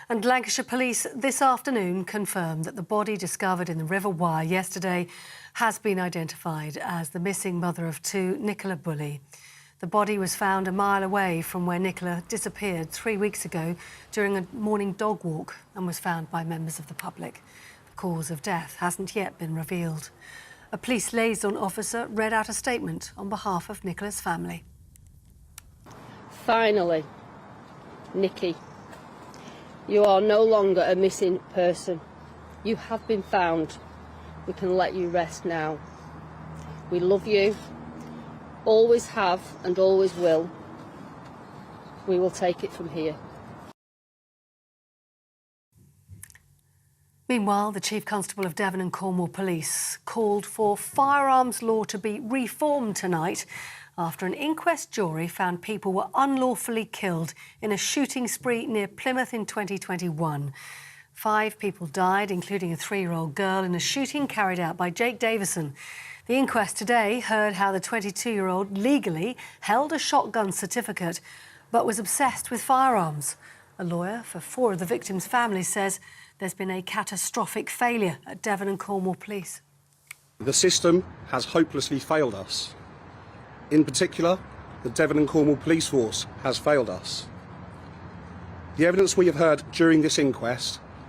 And Lancashire Police this afternoon confirmed that the body discovered in the River Wye yesterday has been identified as the missing mother of two, Nicola Bulley. The body was found a mile away from where Nicola disappeared 3 weeks ago during a morning dog walk and was found by members of the public. The cause of death hasn't yet been revealed. A police liaison officer read out a statement on behalf of Nicola's family. Finally, Nikki, you are no longer a missing person. You have been found. We can let you rest now. We love you, always have and always will. We will take it from here. Meanwhile, the Chief Constable of Devon and Cornwall Police called for firearms law to be reformed tonight after an inquest jury found people were unlawfully killed in a shooting spree near Plymouth in 2021. 5 people died, including a 3-year-old girl, in a shooting carried out by Jake Davison. The inquest today heard how the 22-year-old legally held a shotgun certificate but was obsessed with firearms. A lawyer for 4 of the victims' families says there's been a catastrophic failure at Devon and Cornwall Police. The system has hopelessly failed us. In particular, the Devon and Cornwall Police Force has failed us. The evidence we have heard during this inquest